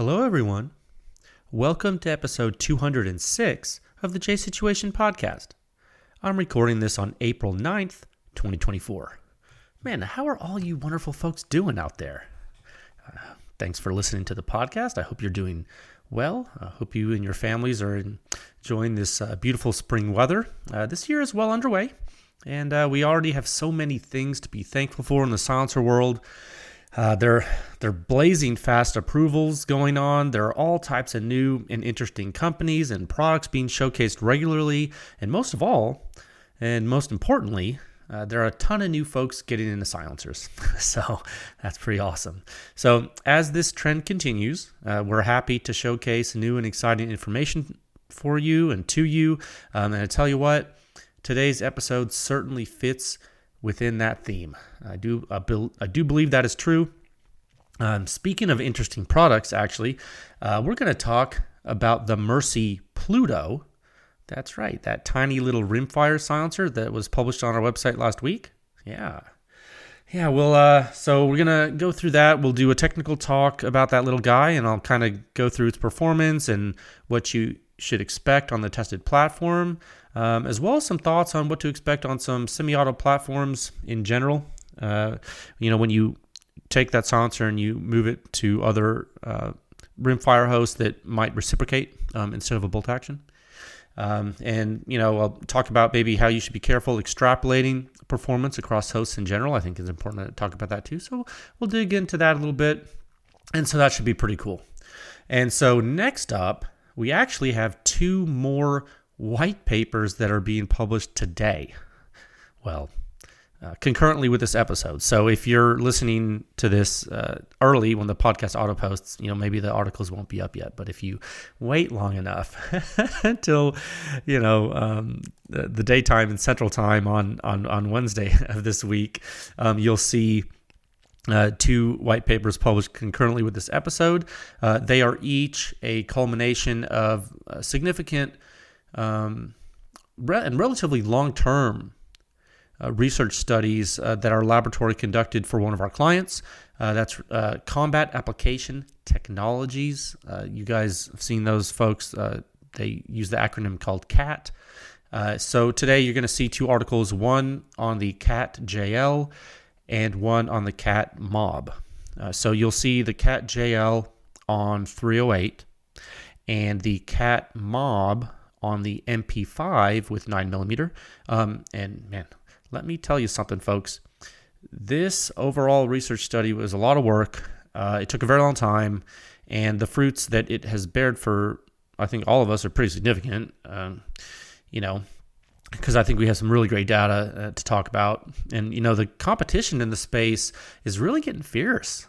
Hello, everyone. Welcome to episode 206 of the J Situation Podcast. I'm recording this on April 9th, 2024. Man, how are all you wonderful folks doing out there? Thanks for listening to the podcast. I hope you're doing well. I hope you and your families are enjoying this beautiful spring weather. This year is well underway, and we already have so many things to be thankful for in the silencer world. They're blazing fast approvals going on. There are all types of new and interesting companies and products being showcased regularly. And most of all, and most importantly, there are a ton of new folks getting into silencers. So that's pretty awesome. So as this trend continues, we're happy to showcase new and exciting information for you and to you. And I tell you what, today's episode certainly fits within that theme. I do believe that is true. Speaking of interesting products, actually, we're going to talk about the Mercy Pluto. That's right, that tiny little rimfire silencer that was published on our website last week. Yeah. Well, so we're going to go through that. We'll do a technical talk about that little guy, and I'll kind of go through its performance and what you should expect on the tested platform, as well as some thoughts on what to expect on some semi-auto platforms in general. When you take that silencer and you move it to other rimfire hosts that might reciprocate instead of a bolt action. I'll talk about maybe how you should be careful extrapolating performance across hosts in general. I think it's important to talk about that too. So we'll dig into that a little bit. And so that should be pretty cool. And so next up, we actually have two more white papers that are being published today. Well, concurrently with this episode. So if you're listening to this early when the podcast auto posts, maybe the articles won't be up yet. But if you wait long enough until, the daytime and central time on Wednesday of this week, you'll see two white papers published concurrently with this episode. They are each a culmination of significant and relatively long-term research studies that our laboratory conducted for one of our clients. That's Combat Application Technologies. You guys have seen those folks. They use the acronym called CAT. So today you're going to see two articles, one on the CAT JL and one on the CAT MOB. So you'll see the CAT JL on 308 and the CAT MOB on the MP5 with 9mm. And man, let me tell you something, folks. This overall research study was a lot of work. It took a very long time, and the fruits that it has bared for, I think, all of us are pretty significant, because I think we have some really great data to talk about. And, the competition in the space is really getting fierce,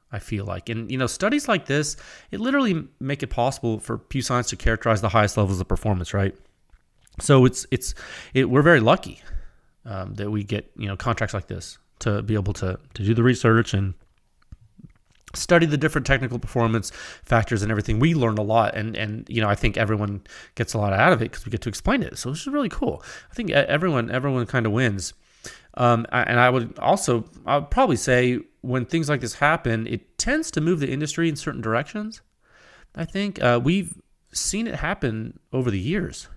I feel like. And, studies like this, it literally make it possible for Pew Science to characterize the highest levels of performance, right? So we're very lucky that we get, contracts like this to be able to do the research and study the different technical performance factors and everything. We learned a lot, and I think everyone gets a lot out of it because we get to explain it. So this is really cool. I think everyone kind of wins. And I would probably say when things like this happen, it tends to move the industry in certain directions. I think we've seen it happen over the years.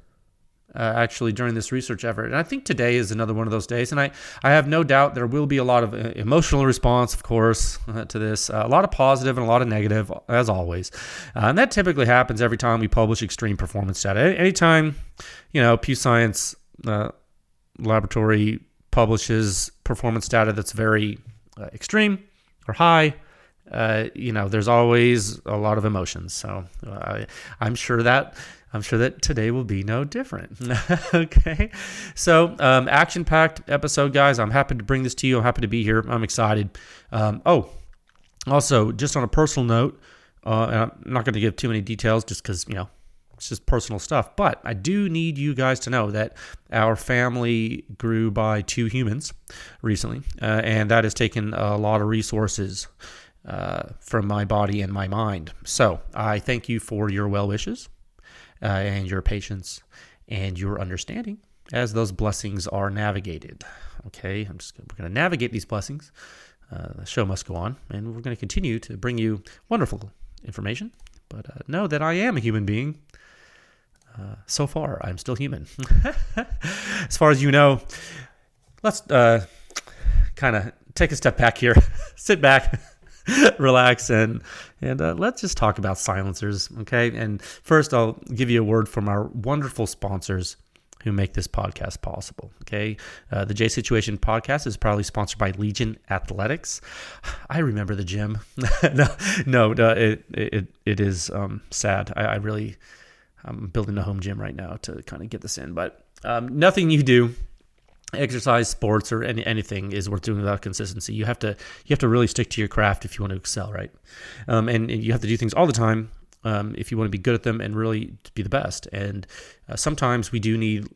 Actually during this research effort. And I think today is another one of those days. And I have no doubt there will be a lot of emotional response, of course, to this. A lot of positive and a lot of negative, as always. And that typically happens every time we publish extreme performance data. Anytime, Pew Science Laboratory publishes performance data that's very extreme or high, there's always a lot of emotions. So I'm sure that today will be no different. Okay. So action-packed episode, guys. I'm happy to bring this to you. I'm happy to be here. I'm excited. Also, just on a personal note, and I'm not going to give too many details just because, it's just personal stuff. But I do need you guys to know that our family grew by 2 humans recently, and that has taken a lot of resources from my body and my mind. So I thank you for your well wishes and your patience and your understanding as those blessings are navigated. Okay, we're going to navigate these blessings. The show must go on, and we're going to continue to bring you wonderful information, but know that I am a human being. So far, I'm still human. As far as you know, let's kind of take a step back here, sit back, relax, and let's just talk about silencers, okay? And first, I'll give you a word from our wonderful sponsors who make this podcast possible, okay? The J Situation podcast is proudly sponsored by Legion Athletics. I remember the gym. No, it is sad. I'm building a home gym right now to kind of get this in, but nothing you do, exercise, sports, or anything is worth doing without consistency. You have to really stick to your craft if you want to excel, right? And you have to do things all the time if you want to be good at them and really be the best. And sometimes we do need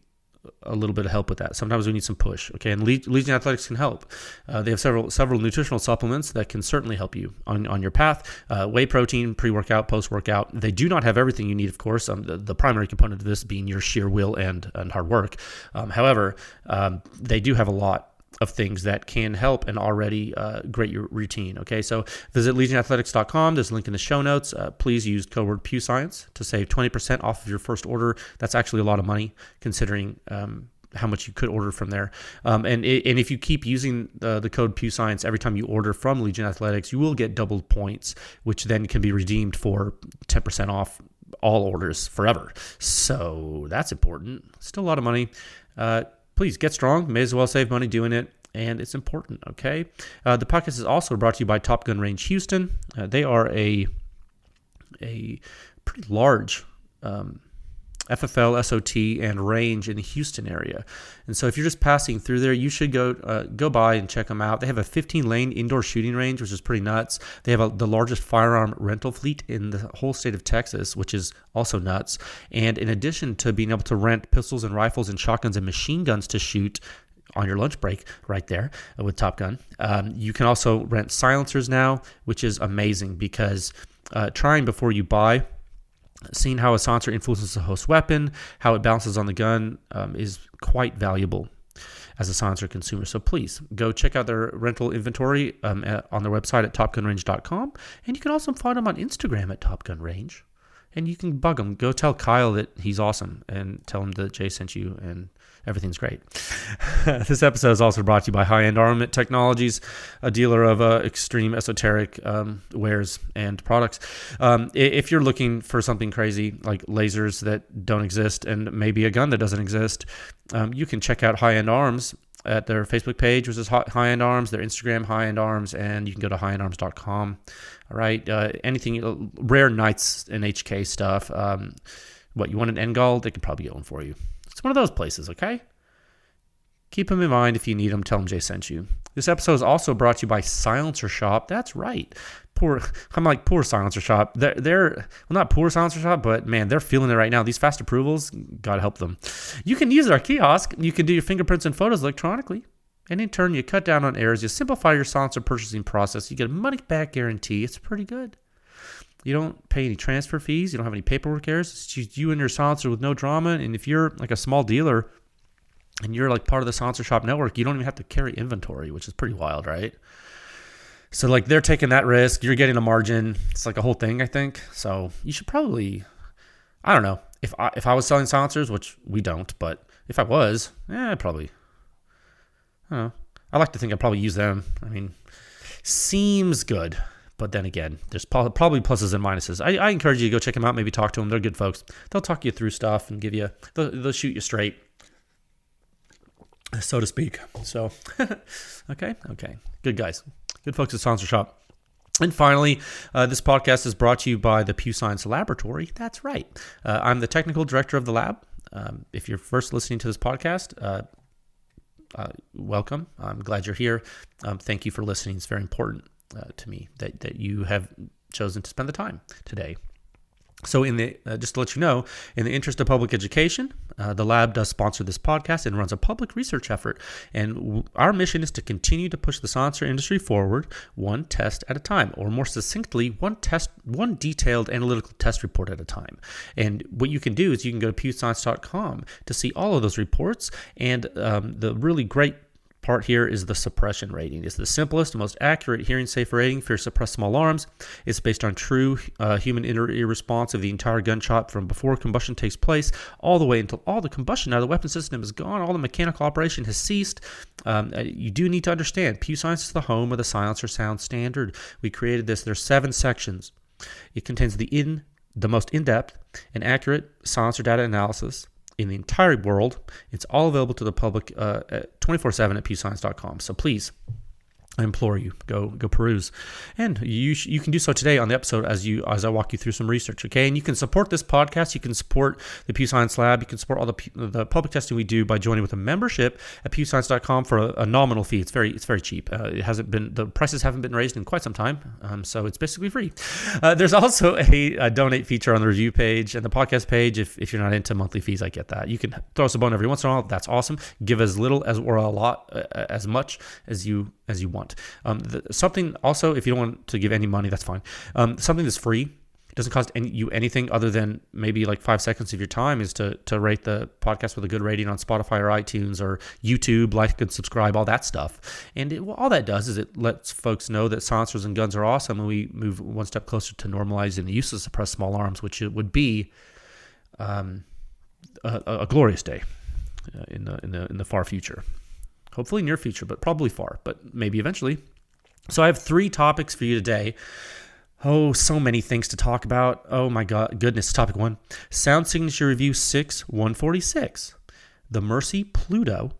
a little bit of help with that. Sometimes we need some push, okay? And Legion Athletics can help. They have several nutritional supplements that can certainly help you on your path. Whey protein, pre-workout, post-workout. They do not have everything you need, of course. The primary component of this being your sheer will and hard work. However, they do have a lot of things that can help and already grate your routine. Okay, so visit legionathletics.com. There's a link in the show notes. Please use code word PewScience to save 20% off of your first order. That's actually a lot of money considering how much you could order from there. And if you keep using the code PewScience every time you order from Legion Athletics, you will get double points, which then can be redeemed for 10% off all orders forever. So that's important. Still a lot of money. Please get strong. May as well save money doing it. And it's important, okay? The podcast is also brought to you by Top Gun Range Houston. They are a pretty large FFL, SOT, and range in the Houston area. And so if you're just passing through there, you should go by and check them out. They have a 15-lane indoor shooting range, which is pretty nuts. They have the largest firearm rental fleet in the whole state of Texas, which is also nuts. And in addition to being able to rent pistols and rifles and shotguns and machine guns to shoot on your lunch break right there with Top Gun, you can also rent silencers now, which is amazing because trying before you buy, seeing how a silencer influences the host weapon, how it bounces on the gun is quite valuable as a silencer consumer. So please go check out their rental inventory on their website at topgunrange.com. And you can also find them on Instagram at Top Gun Range. And you can bug them. Go tell Kyle that he's awesome and tell him that Jay sent you and everything's great. This episode is also brought to you by High End Armament Technologies, a dealer of extreme esoteric wares and products. If you're looking for something crazy like lasers that don't exist and maybe a gun that doesn't exist, you can check out High End Arms at their Facebook page, which is High End Arms, their Instagram, High End Arms, and you can go to highendarms.com. All right. Anything, rare Knights and HK stuff. You want an end goal? They could probably get one for you. It's one of those places, okay? Keep them in mind if you need them. Tell them Jay sent you. This episode is also brought to you by Silencer Shop. That's right. Poor Silencer Shop. They're not poor Silencer Shop, but man, they're feeling it right now. These fast approvals, God help them. You can use our kiosk. You can do your fingerprints and photos electronically. And in turn, you cut down on errors. You simplify your silencer purchasing process. You get a money-back guarantee. It's pretty good. You don't pay any transfer fees. You don't have any paperwork errors. It's just you and your silencer with no drama. And if you're like a small dealer and you're like part of the Silencer Shop network, you don't even have to carry inventory, which is pretty wild, right? So like they're taking that risk. You're getting a margin. It's like a whole thing, I think. So you should probably, I don't know. If I was selling silencers, which we don't, but if I was, probably, I don't know. I like to think I'd probably use them. I mean, seems good. But then again, there's probably pluses and minuses. I encourage you to go check them out. Maybe talk to them. They're good folks. They'll talk you through stuff and they'll shoot you straight, so to speak. So, okay. Good guys. Good folks at Silencer Shop. And finally, this podcast is brought to you by the PewScience Laboratory. That's right. I'm the technical director of the lab. If you're first listening to this podcast, welcome. I'm glad you're here. Thank you for listening. It's very important to me that you have chosen to spend the time today. So just to let you know, in the interest of public education, the lab does sponsor this podcast and runs a public research effort. And our mission is to continue to push the silencer industry forward one test at a time, or more succinctly, one detailed analytical test report at a time. And what you can do is you can go to pewscience.com to see all of those reports. And the really great part here is the suppression rating. It's the simplest, most accurate hearing-safe rating for suppressed small arms. It's based on true human inner ear response of the entire gunshot from before combustion takes place all the way until all the combustion out of the weapon system is gone, all the mechanical operation has ceased. You do need to understand, Pew Science is the home of the silencer sound standard. We created this. There's 7 sections. It contains the most in-depth and accurate silencer data analysis in the entire world. It's all available to the public 24/7 at pewscience.com. So please, I implore you, go peruse, and you can do so today on the episode as I walk you through some research. Okay, and you can support this podcast. You can support the Pew Science Lab. You can support all the public testing we do by joining with a membership at pewscience.com for a nominal fee. It's very cheap. The prices haven't been raised in quite some time, so it's basically free. There's also a donate feature on the review page and the podcast page. If you're not into monthly fees, I get that. You can throw us a bone every once in a while. That's awesome. Give as little or a lot, as much as you want. Something also, if you don't want to give any money, that's fine. Something that's free, it doesn't cost you anything other than maybe like 5 seconds of your time, is to rate the podcast with a good rating on Spotify or iTunes or YouTube, like and subscribe, all that stuff. And all that does is it lets folks know that silencers and guns are awesome, and we move one step closer to normalizing the use of suppressed small arms, which it would be a glorious day in the far future. Hopefully near future, but probably far, but maybe eventually. So I have 3 topics for you today. Oh, so many things to talk about. Oh my goodness. Topic 1, Sound Signature Review 6-146. The Mercy Pluto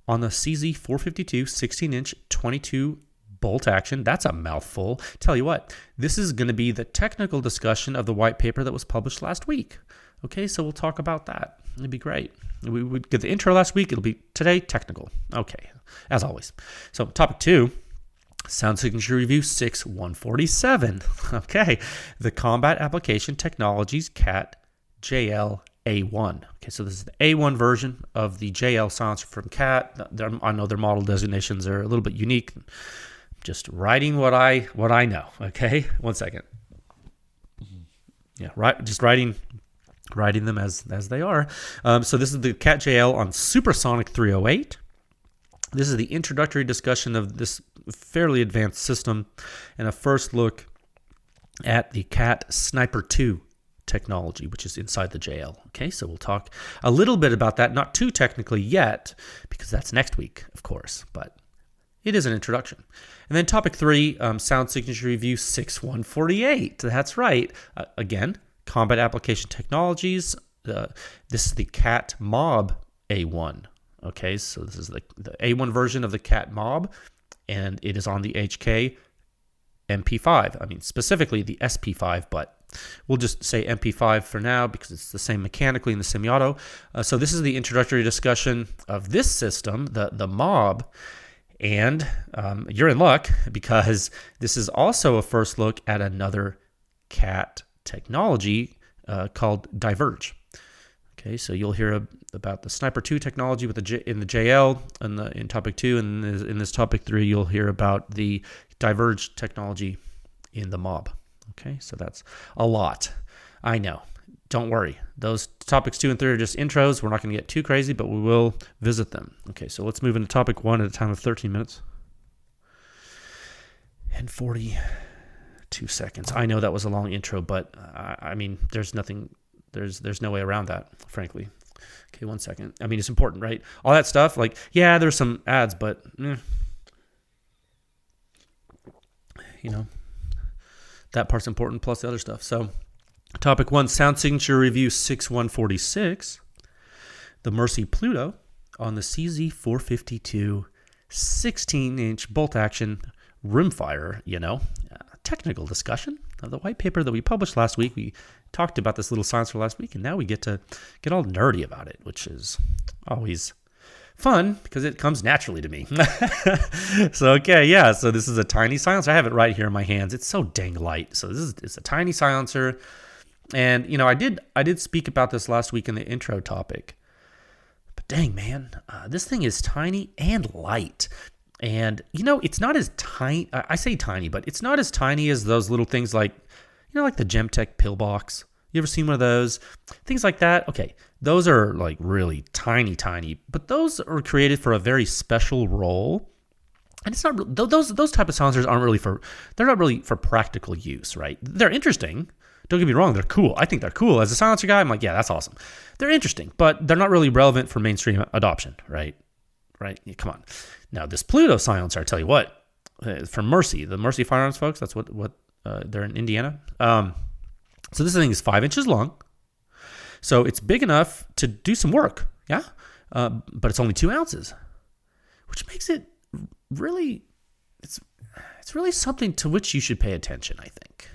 on the CZ452 16-inch 22 bolt action. That's a mouthful. Tell you what, this is going to be the technical discussion of the white paper that was published last week. Okay, so we'll talk about that. It'd be great. We would get the intro last week. It'll be today technical. Okay, as always. So topic 2, Sound Signature Review 6-147. Okay, the Combat Application Technologies CAT JL A1. Okay, so this is the A1 version of the JL silencer from CAT. I know their model designations are a little bit unique. Just writing what I know. Okay, 1 second. Yeah, right. Just writing them as they are. So this is the CAT JL on supersonic 308. This is the introductory discussion of this fairly advanced system and a first look at the CAT SNIPER2 technology, which is inside the JL. Okay, so we'll talk a little bit about that, not too technically yet, because that's next week, of course, but it is an introduction. And then topic 3, Sound Signature Review 6-148. That's right. Again, Combat Application Technologies. This is the CAT Mob A1. Okay, so this is the A1 version of the CAT Mob, and it is on the HK MP5. I mean, specifically the SP5, but we'll just say MP5 for now because it's the same mechanically in the semi-auto. So this is the introductory discussion of this system, the Mob, and you're in luck because this is also a first look at another CAT technology called DiVerge. Okay, so you'll hear about the SNIPER2 technology in the JL in topic 2, and in this topic 3, you'll hear about the DiVerge technology in the Mob. Okay, so that's a lot. I know. Don't worry. Those topics 2 and 3 are just intros. We're not going to get too crazy, but we will visit them. Okay, so let's move into topic 1 at a time of 13 minutes and 42 seconds. I know that was a long intro, but I mean, there's no way around that, frankly. Okay, 1 second. I mean, it's important, right? All that stuff, like, yeah, there's some ads, but, that part's important plus the other stuff. So, topic 1, Sound Signature Review 6-146. The Mercy Pluto on the CZ452 16-inch bolt action rimfire, technical discussion of the white paper that we published last week. We talked about this little silencer last week, and now we get to get all nerdy about it, which is always fun because it comes naturally to me. So this is a tiny silencer. I have it right here in my hands. It's so dang light. So it's a tiny silencer, and I did speak about this last week in the intro topic. But dang man, this thing is tiny and light. And, it's not as tiny, I say tiny, but it's not as tiny as those little things like, like the Gemtech pill box. You ever seen one of those? Things like that. Okay, Those are like really tiny, but those are created for a very special role. And it's not those type of silencers they're not really for practical use, right? They're interesting. Don't get me wrong, they're cool. I think they're cool. As a silencer guy, I'm like, yeah, that's awesome. They're interesting, but they're not really relevant for mainstream adoption, right? Right? Yeah, come on. Now, this Pluto silencer, I tell you what, from Mercy, the Mercy Firearms folks, that's what they're in Indiana. So this thing is 5 inches long. So it's big enough to do some work, yeah? But it's only 2 ounces, which makes it really, it's really something to which you should pay attention, I think.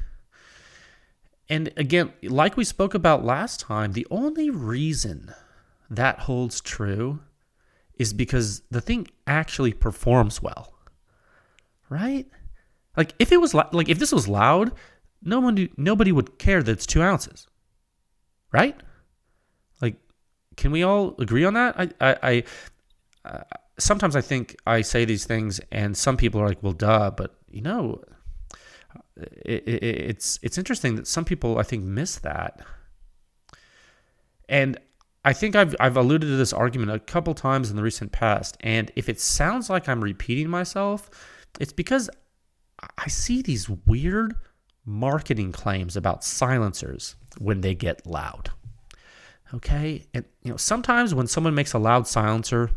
And again, like we spoke about last time, the only reason that holds true is because the thing actually performs well, right? Like if it was if this was loud, nobody would care that it's 2 ounces, right? Like, can we all agree on that? I sometimes I think I say these things, and some people are like, "Well, duh," but it's interesting that some people I think miss that, and I think I've alluded to this argument a couple times in the recent past, and if it sounds like I'm repeating myself, it's because I see these weird marketing claims about silencers when they get loud. Okay, and sometimes when someone makes a loud silencer,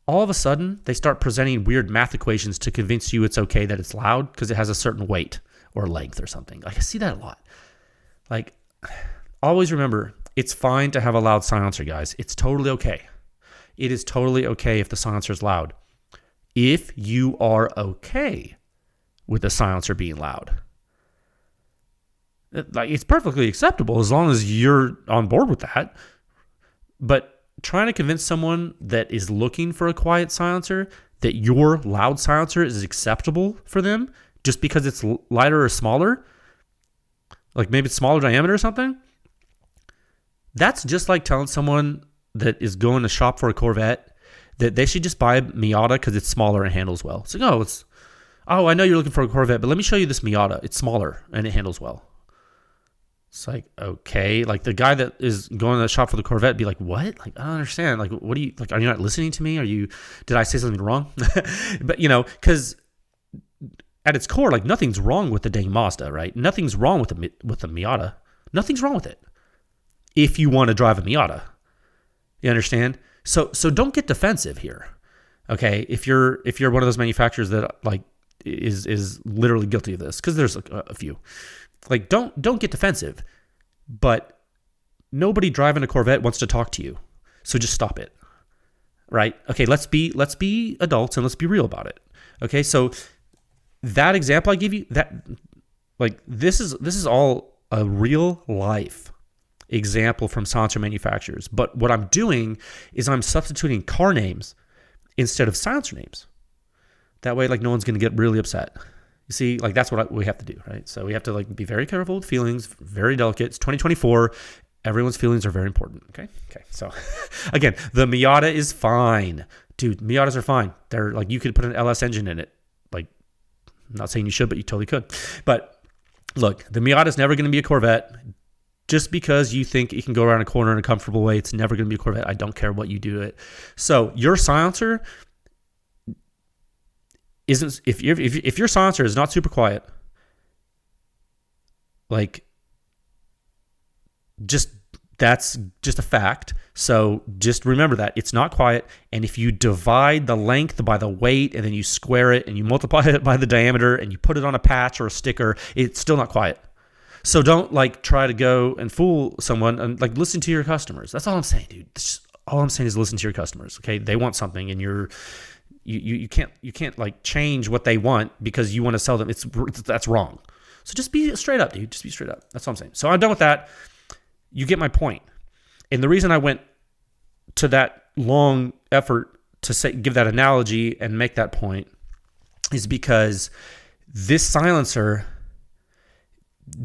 all of a sudden they start presenting weird math equations to convince you it's okay that it's loud because it has a certain weight or length or something. Like I see that a lot. Like, always remember, it's fine to have a loud silencer, guys. It's totally okay. It is totally okay if the silencer is loud. If you are okay with the silencer being loud, like it's perfectly acceptable as long as you're on board with that. But trying to convince someone that is looking for a quiet silencer that your loud silencer is acceptable for them just because it's lighter or smaller, like maybe it's smaller diameter or something, that's just like telling someone that is going to shop for a Corvette that they should just buy a Miata because it's smaller and handles well. It's like, I know you're looking for a Corvette, but let me show you this Miata. It's smaller and it handles well. It's like, okay, like the guy that is going to the shop for the Corvette be like, what? Like, I don't understand. Like, what do you, like, are you not listening to me? Did I say something wrong? But, because at its core, like nothing's wrong with the dang Mazda, right? Nothing's wrong with the Miata. Nothing's wrong with it. If you want to drive a Miata, you understand? So don't get defensive here. Okay. If you're one of those manufacturers that like is literally guilty of this, cause there's a few. Like, don't get defensive, but nobody driving a Corvette wants to talk to you. So just stop it. Right? Okay, let's be adults and let's be real about it. Okay? So that example I give you, that like this is all a real life example from silencer manufacturers. But what I'm doing is I'm substituting car names instead of silencer names. That way, like, no one's going to get really upset. You see, like, that's what we have to do, right? So we have to, like, be very careful with feelings, very delicate. It's 2024. Everyone's feelings are very important, okay? Okay, so, again, the Miata is fine. Dude, Miatas are fine. They're, like, you could put an LS engine in it. Like, I'm not saying you should, but you totally could. But, look, the Miata is never going to be a Corvette. Just because you think it can go around a corner in a comfortable way, it's never going to be a Corvette. I don't care what you do to it. So, your silencer isn't, if your silencer is not super quiet, like, that's just a fact. So just remember that it's not quiet. And if you divide the length by the weight and then you square it and you multiply it by the diameter and you put it on a patch or a sticker, it's still not quiet. So don't like try to go and fool someone, and like listen to your customers. That's all I'm saying, dude. All I'm saying is listen to your customers. Okay. They want something and you can't like change what they want because you want to sell them. That's wrong. So just be straight up, dude. Just be straight up. That's all I'm saying. So I'm done with that. You get my point. And the reason I went to that long effort to give that analogy and make that point is because this silencer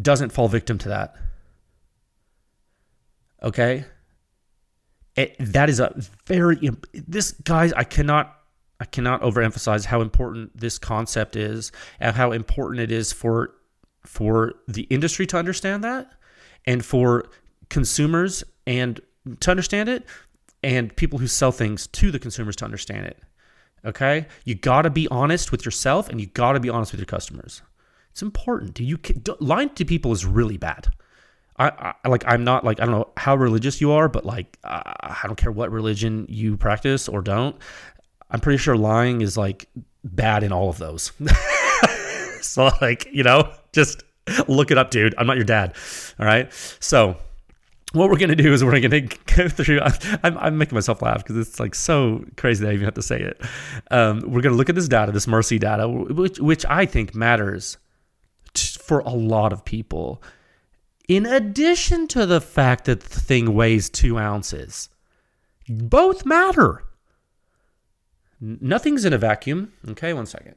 doesn't fall victim to that. Okay? That is guys, I cannot overemphasize how important this concept is and how important it is for the industry to understand that, and for consumers and to understand it, and people who sell things to the consumers to understand it. Okay? You got to be honest with yourself, and you got to be honest with your customers. It's important. Lying to people is really bad. I'm not like, I don't know how religious you are, but like, I don't care what religion you practice or don't. I'm pretty sure lying is like bad in all of those. So like, just look it up, dude. I'm not your dad. All right. So what we're going to do is we're going to go through, I'm making myself laugh because it's like so crazy that I even have to say it. We're going to look at this data, this Mercy data, which I think matters for a lot of people. In addition to the fact that the thing weighs 2 ounces, both matter. Nothing's in a vacuum. Okay, one second.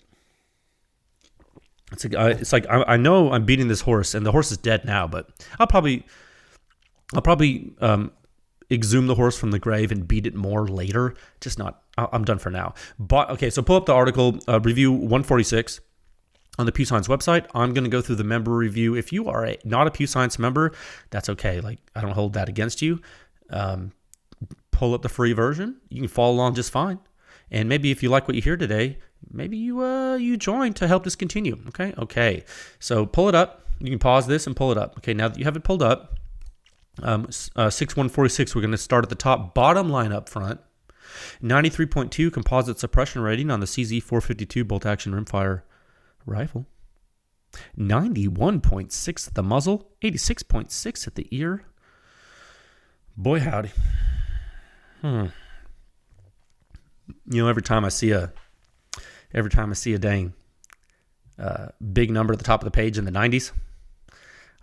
It's like I know I'm beating this horse, and the horse is dead now. But I'll probably exhume the horse from the grave and beat it more later. Just not. I'm done for now. But okay, so pull up the article, review 146 on the Pew Science website. I'm going to go through the member review. If you are not a Pew Science member, that's okay. Like, I don't hold that against you. Pull up the free version. You can follow along just fine. And maybe if you like what you hear today, maybe you join to help this continue. Okay. So pull it up. You can pause this and pull it up. Okay, now that you have it pulled up, 6146, we're going to start at the top. Bottom line up front. 93.2 composite suppression rating on the CZ452 bolt-action rimfire rifle. 91.6 at the muzzle. 86.6 at the ear. Boy, howdy. Every time I see a dang big number at the top of the page in the 90s,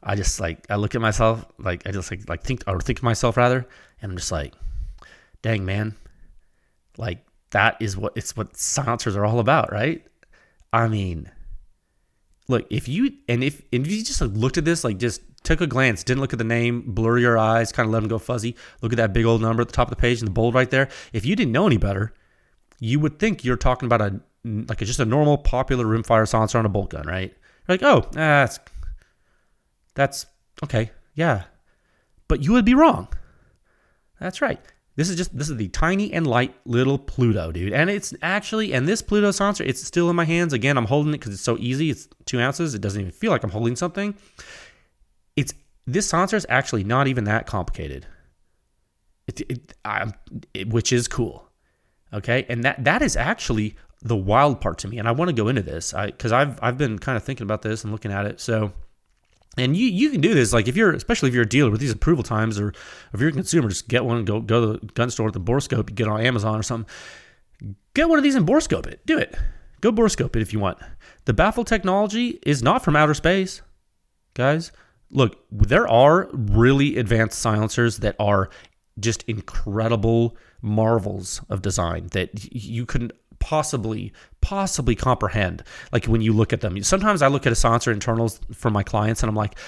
I just I look at myself, think to myself rather, and I'm just like, dang man, like that is what silencers are all about, right? I mean, look, if you just looked at this, just took a glance, didn't look at the name, blur your eyes, kind of let them go fuzzy, look at that big old number at the top of the page and the bold right there. If you didn't know any better, you would think you're talking about just a normal popular rimfire silencer on a bolt gun, right? You're like, oh, that's okay, yeah. But you would be wrong. That's right. This is the tiny and light little Pluto, dude. And it's actually, and this Pluto silencer, it's still in my hands. Again, I'm holding it because it's so easy. It's 2 ounces. It doesn't even feel like I'm holding something. This silencer is actually not even that complicated. Which is cool. Okay, and that is actually the wild part to me, and I want to go into this because I've been kind of thinking about this and looking at it. So, and you can do this, especially if you're a dealer with these approval times, or if you're a consumer, just get one, go to the gun store with the borescope, you get it on Amazon or something. Get one of these and borescope it. Do it. Go borescope it if you want. The baffle technology is not from outer space, guys. Look, there are really advanced silencers that are just incredible marvels of design that you couldn't possibly comprehend. Like when you look at them, sometimes I look at a silencer internals for my clients and I'm like,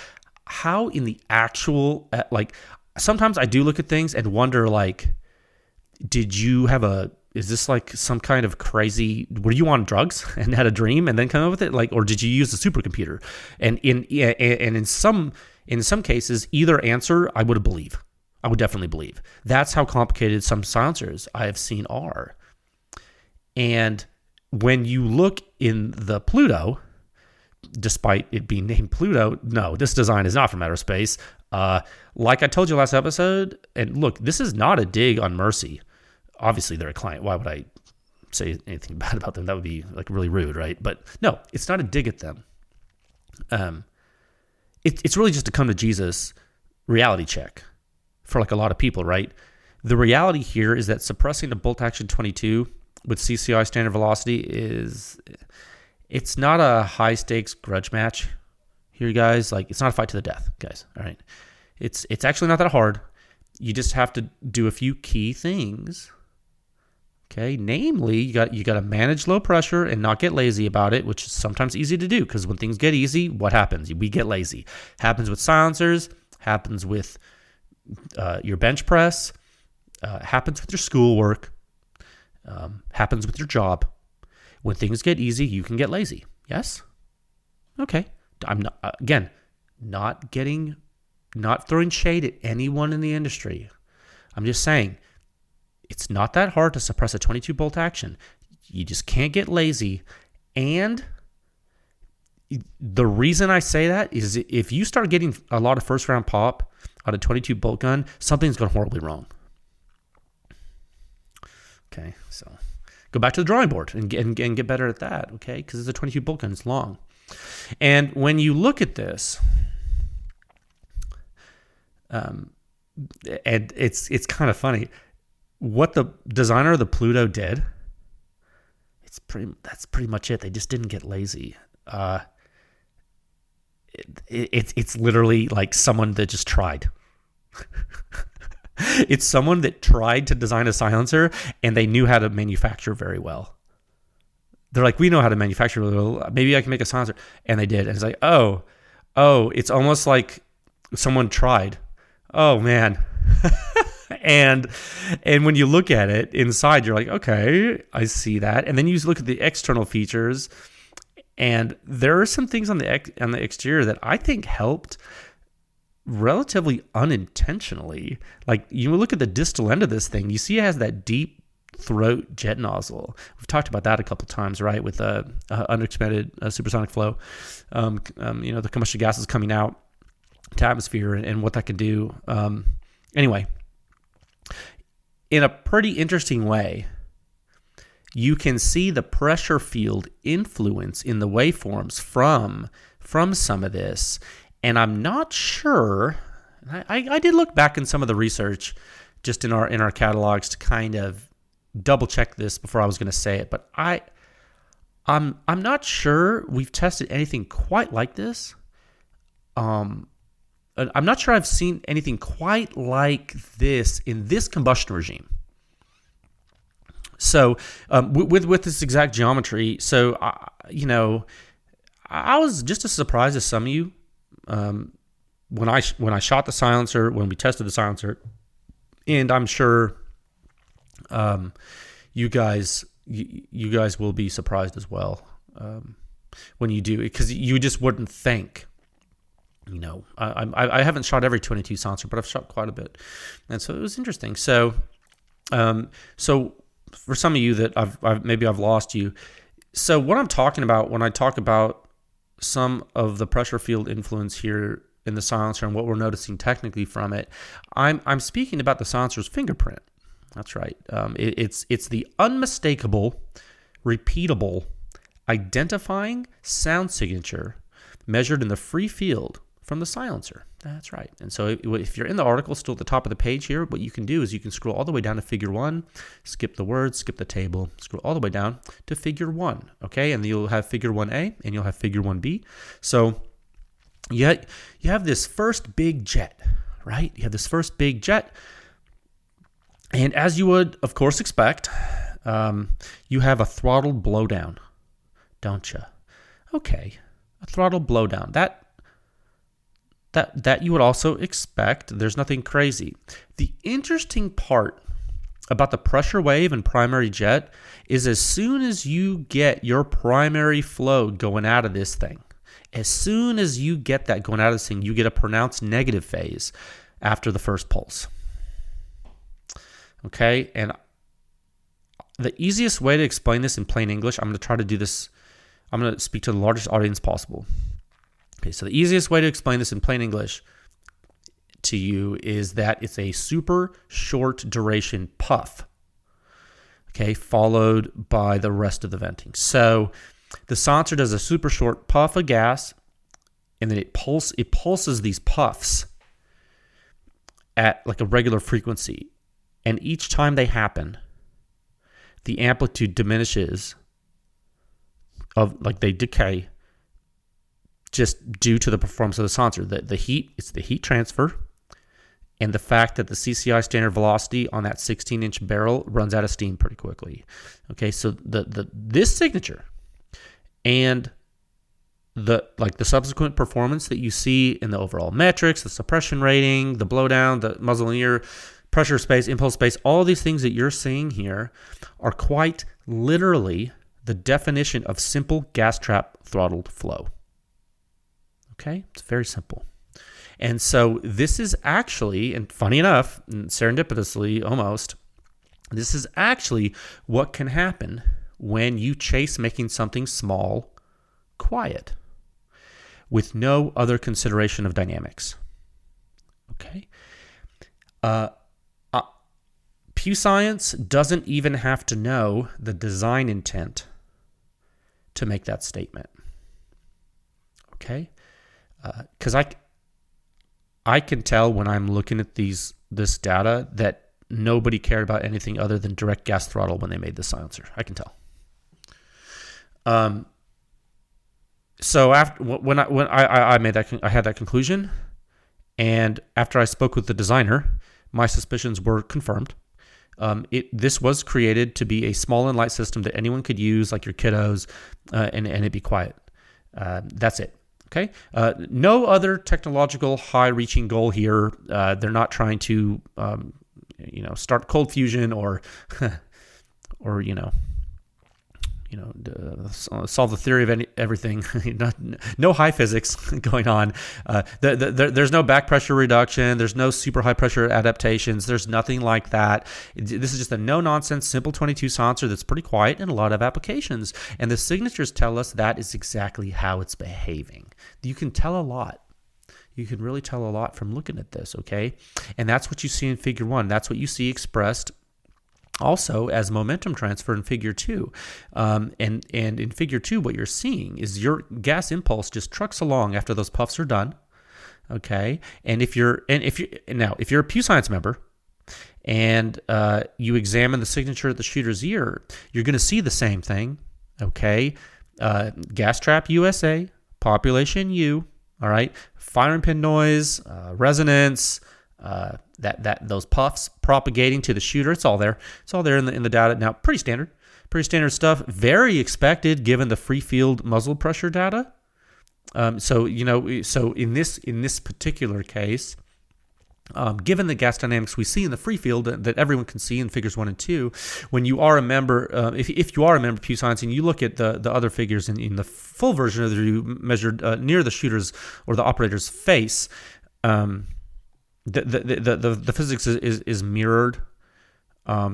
how in the actual, sometimes I do look at things and wonder, is this like some kind of crazy, were you on drugs and had a dream and then come up with it? Or did you use a supercomputer? And in some cases, either answer I would believe. I would definitely believe. That's how complicated some silencers I have seen are. And when you look in the Pluto, despite it being named Pluto, no, this design is not from outer space. Like I told you last episode, and look, this is not a dig on Mercy. Obviously, they're a client. Why would I say anything bad about them? That would be really rude, right? But no, it's not a dig at them. It's really just a come to Jesus reality check for a lot of people, right? The reality here is that suppressing a bolt action 22 with CCI standard velocity it's not a high stakes grudge match here, guys. It's not a fight to the death, guys. All right. It's actually not that hard. You just have to do a few key things. Okay. Namely, you got to manage low pressure and not get lazy about it, which is sometimes easy to do because when things get easy, what happens? We get lazy. Happens with silencers, happens with your bench press, happens with your schoolwork, happens with your job. When things get easy, you can get lazy. Yes? Okay. I'm not throwing shade at anyone in the industry. I'm just saying, it's not that hard to suppress a 22 bolt action. You just can't get lazy. And the reason I say that is if you start getting a lot of first round pop on a 22 bolt gun, something's gone horribly wrong. Okay, so go back to the drawing board and get better at that, okay? Because it's a 22 bolt gun, it's long. And when you look at this, and it's kind of funny, what the designer of the Pluto did, that's pretty much it. They just didn't get lazy. It's literally like someone that just tried. It's someone that tried to design a silencer and they knew how to manufacture very well. They're like, we know how to manufacture really well. Maybe I can make a silencer. And they did. And it's like, oh, it's almost like someone tried. Oh, man. And when you look at it inside, you're like, okay, I see that. And then you look at the external features, and there are some things on the exterior that I think helped relatively unintentionally. Like, you look at the distal end of this thing, you see it has that deep throat jet nozzle. We've talked about that a couple times, right? With unexpanded supersonic flow, the combustion gases coming out to atmosphere and what that can do. Anyway, in a pretty interesting way, you can see the pressure field influence in the waveforms from some of this. And I'm not sure, I did look back in some of the research just in our catalogs to kind of double check this before I was going to say it, but I'm not sure we've tested anything quite like this. I'm not sure I've seen anything quite like this in this combustion regime. So with this exact geometry, so I was just as surprised as some of you when I shot the silencer, when we tested the silencer, and I'm sure you guys will be surprised as well when you do, because you just wouldn't think. I haven't shot every 22 silencer, but I've shot quite a bit, and so it was interesting. So for some of you that I've lost you. So what I'm talking about when I talk about some of the pressure field influence here in the silencer and what we're noticing technically from it, I'm speaking about the silencer's fingerprint. That's right. It's the unmistakable, repeatable, identifying sound signature measured in the free field from the silencer. That's right. And so if you're in the article still at the top of the page here, what you can do is you can scroll all the way down to figure 1, skip the words, skip the table, scroll all the way down to figure 1. Okay. And you'll have figure 1A and you'll have figure 1B. So you have this first big jet, right? You have this first big jet. And as you would, of course, expect, you have a throttle blowdown, don't you? Okay. A throttle blowdown. That you would also expect. There's nothing crazy. The interesting part about the pressure wave and primary jet is as soon as you get your primary flow going out of this thing, as soon as you get that going out of this thing, you get a pronounced negative phase after the first pulse. Okay, and the easiest way to explain this in plain English, I'm going to try to do this, I'm going to speak to the largest audience possible. Okay, so the easiest way to explain this in plain English to you is that it's a super short duration puff, okay, followed by the rest of the venting. So the silencer does a super short puff of gas, and then it pulses these puffs at like a regular frequency. And each time they happen, the amplitude diminishes, they decay, just due to the performance of the silencer. The heat, it's the heat transfer, and the fact that the CCI standard velocity on that 16-inch barrel runs out of steam pretty quickly. Okay, so this signature and the subsequent performance that you see in the overall metrics, the suppression rating, the blowdown, the muzzle and ear, pressure space, impulse space, all these things that you're seeing here are quite literally the definition of simple gas trap throttled flow. Okay, it's very simple. And so this is actually, and funny enough, and serendipitously almost, this is actually what can happen when you chase making something small quiet with no other consideration of dynamics. Okay? Pew Science doesn't even have to know the design intent to make that statement. Okay? Because I can tell when I'm looking at this data that nobody cared about anything other than direct gas throttle when they made the silencer. I can tell. So after when I made that, I had that conclusion, and after I spoke with the designer, my suspicions were confirmed. This was created to be a small and light system that anyone could use, like your kiddos, and it'd be quiet. That's it. Okay. No other technological high-reaching goal here. They're not trying to, start cold fusion or solve the theory of everything. No high physics going on. There's no back pressure reduction. There's no super high pressure adaptations. There's nothing like that. This is just a no-nonsense, simple 22 silencer that's pretty quiet in a lot of applications. And the signatures tell us that is exactly how it's behaving. You can tell a lot. You can really tell a lot from looking at this, okay? And that's what you see in Figure 1. That's what you see expressed also as momentum transfer in Figure 2. And in Figure 2, what you're seeing is your gas impulse just trucks along after those puffs are done, okay? And if you're a Pew Science member and you examine the signature at the shooter's ear, you're going to see the same thing, okay? Gas trap USA, population U, all right? Firing pin noise, resonance, those puffs propagating to the shooter. It's all there. It's all there in the data. Now, pretty standard stuff. Very expected given the free field muzzle pressure data. So in this particular case, given the gas dynamics we see in the free field that everyone can see in Figures 1 and 2, when you are a member, if you are a member of Pew Science and you look at the other figures in the full version of the review measured near the shooter's or the operator's face, the physics is mirrored. I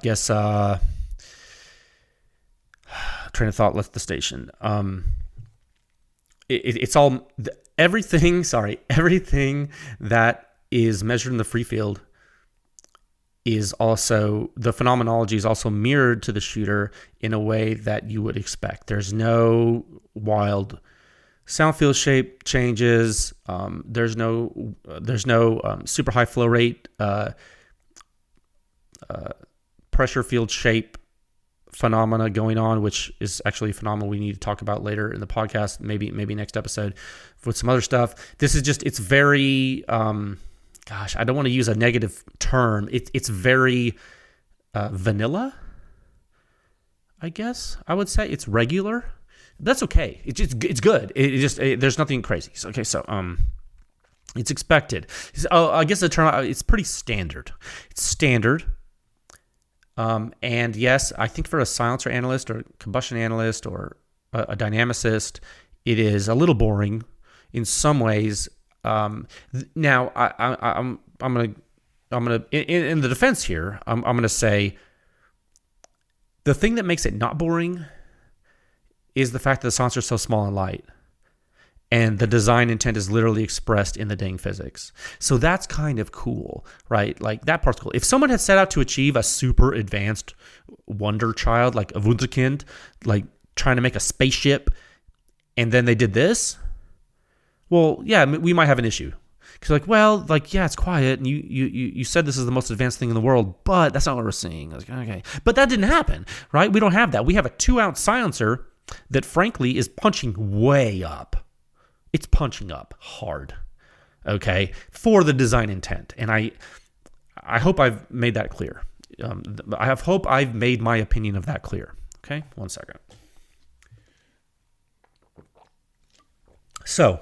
guess train of thought left the station. It's all everything that is measured in the free field is also, the phenomenology is also mirrored to the shooter in a way that you would expect. There's no wild sound field shape changes. There's no super high flow rate, pressure field shape phenomena going on, which is actually a phenomenon we need to talk about later in the podcast, maybe next episode with some other stuff. This is just, it's very, I don't want to use a negative term. It's very vanilla, I guess I would say. It's regular. That's okay. It's good. There's nothing crazy. Okay, so it's expected. I guess the term, it's pretty standard. It's standard. And yes, I think for a silencer analyst or combustion analyst or a dynamicist, it is a little boring in some ways. Now I'm gonna in the defense here, I'm gonna say the thing that makes it not boring is the fact that the silencer is so small and light, and the design intent is literally expressed in the dang physics. So that's kind of cool, right? Like, that part's cool. If someone had set out to achieve a super advanced wonder child, like a Wunderkind, like trying to make a spaceship, and then they did this, well, yeah, we might have an issue. Because it's quiet, and you said this is the most advanced thing in the world, but that's not what we're seeing. Like, okay. But that didn't happen, right? We don't have that. We have a 2-ounce silencer that, frankly, is punching way up. It's punching up hard, okay, for the design intent. And I hope I've made that clear. I hope I've made my opinion of that clear. Okay, 1 second. So